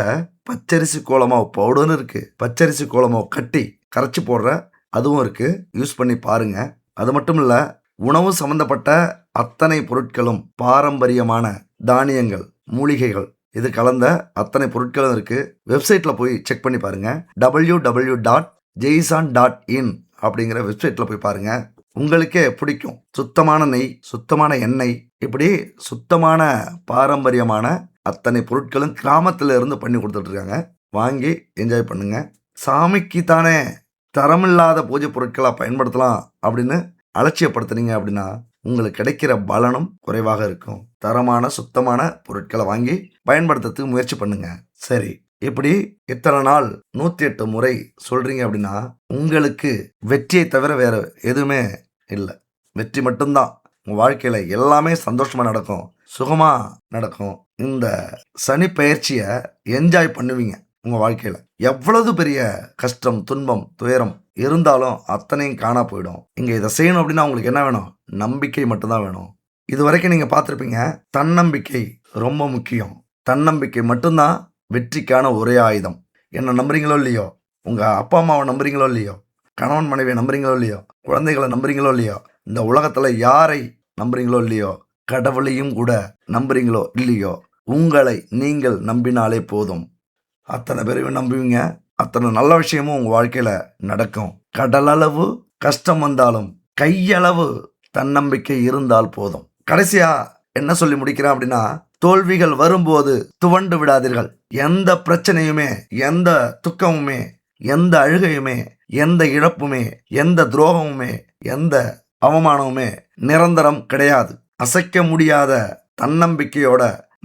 A: பச்சரிசி கோலமாவு பவுடர்னு இருக்குது, பச்சரிசி கோலமாவு கட்டி கரைச்சி போடுற அதுவும் இருக்குது. யூஸ் பண்ணி பாருங்கள். அது மட்டும் இல்லை, உணவு சம்மந்தப்பட்ட அத்தனை பொருட்களும் பாரம்பரியமான தானியங்கள், மூலிகைகள் இது கலந்த அத்தனை பொருட்களும் இருக்குது. வெப்சைட்டில் போய் செக் பண்ணி பாருங்கள். www.jaisan.in அப்படிங்கிற வெப்சைட்டில் போய் பாருங்கள். உங்களுக்கே பிடிக்கும். சுத்தமான நெய், சுத்தமான எண்ணெய், இப்படி சுத்தமான பாரம்பரியமான அத்தனை பொருட்களும் கிராமத்தில் இருந்து பண்ணி கொடுத்துட்ருக்காங்க. வாங்கி என்ஜாய் பண்ணுங்க. சாமிக்கு தானே தரமில்லாத பூஜை பொருட்களாக பயன்படுத்தலாம் அப்படின்னு அலட்சியப்படுத்துனீங்க அப்படின்னா உங்களுக்கு கிடைக்கிற பலனும் குறைவாக இருக்கும். தரமான சுத்தமான பொருட்களை வாங்கி பயன்படுத்துறதுக்கு முயற்சி பண்ணுங்க. சரி, இப்படி இத்தனை நாள் 108 முறை சொல்றீங்க அப்படின்னா உங்களுக்கு வெற்றியை தவிர வேற எதுவுமே இல்லை. வெற்றி மட்டும்தான். உங்கள் வாழ்க்கையில் எல்லாமே சந்தோஷமாக நடக்கும், சுகமாக நடக்கும். இந்த சனி பயிற்சியை என்ஜாய் பண்ணுவீங்க. உங்கள் வாழ்க்கையில் எவ்வளவு பெரிய கஷ்டம், துன்பம், துயரம் இருந்தாலும் அத்தனையும் காணா போயிடும். இங்கே இதை செய்யணும் அப்படின்னா உங்களுக்கு என்ன வேணும்? நம்பிக்கை மட்டும்தான் வேணும். இது வரைக்கும் நீங்கள் பார்த்துருப்பீங்க, தன்னம்பிக்கை ரொம்ப முக்கியம். தன்னம்பிக்கை மட்டும்தான் வெற்றிக்கான ஒரே ஆயுதம். என்ன நம்புறீங்களோ இல்லையோ, உங்கள் அப்பா அம்மாவை நம்புறீங்களோ இல்லையோ, கணவன் மனைவியை நம்புறீங்களோ இல்லையோ, குழந்தைகளை நம்புறீங்களோ இல்லையோ, இந்த உலகத்தில் யாரை நம்புறீங்களோ இல்லையோ, கடவுளையும் கூட நம்புறீங்களோ இல்லையோ, உங்களை நீங்கள் நம்பினாலே போதும். அத்தனை பேரையும் நம்புவீங்க. அத்தனை நல்ல விஷயமும் உங்கள் வாழ்க்கையில் நடக்கும். கடலளவு கஷ்டம் வந்தாலும் கையளவு தன்னம்பிக்கை இருந்தால் போதும். கடைசியா என்ன சொல்லி முடிக்கிறேன் அப்படின்னா, தோல்விகள் வரும்போது துவண்டு விடாதீர்கள். எந்த பிரச்சனையுமே, எந்த துக்கமுமே, எந்த அழுகையுமே, எந்த இழப்புமே, எந்த துரோகமுமே, எந்த அவமானமுமே நிரந்தரம் கிடையாது. அசைக்க முடியாத தன்னம்பிக்கையோட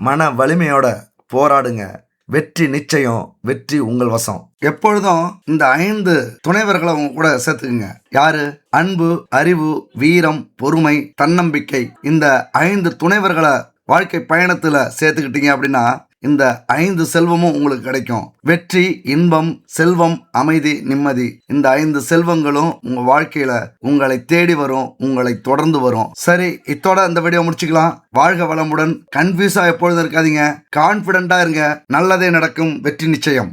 A: மன வலிமையோட போராடுங்க. வெற்றி நிச்சயம். வெற்றி உங்கள் வசம். எப்பொழுதும் இந்த 5 துணைவர்களை உங்க கூட சேர்த்துக்குங்க. யாரு? அன்பு, அறிவு, வீரம், பொறுமை, தன்னம்பிக்கை. இந்த 5 துணைவர்களை வாழ்க்கை பயணத்துல சேர்த்துக்கிட்டீங்க அப்படின்னா இந்த 5 செல்வமும் உங்களுக்கு கிடைக்கும். வெற்றி, இன்பம், செல்வம், அமைதி, நிம்மதி, இந்த 5 செல்வங்களும் உங்க வாழ்க்கையில உங்களை தேடி வரும், உங்களை தொடர்ந்து வரும். சரி, இத்தோட இந்த வீடியோ முடிச்சுக்கலாம். வாழ்க வளமுடன். கன்ஃபியூஸா எப்பொழுதும் இருக்காதீங்க, கான்பிடண்டா இருங்க. நல்லதே நடக்கும். வெற்றி நிச்சயம்.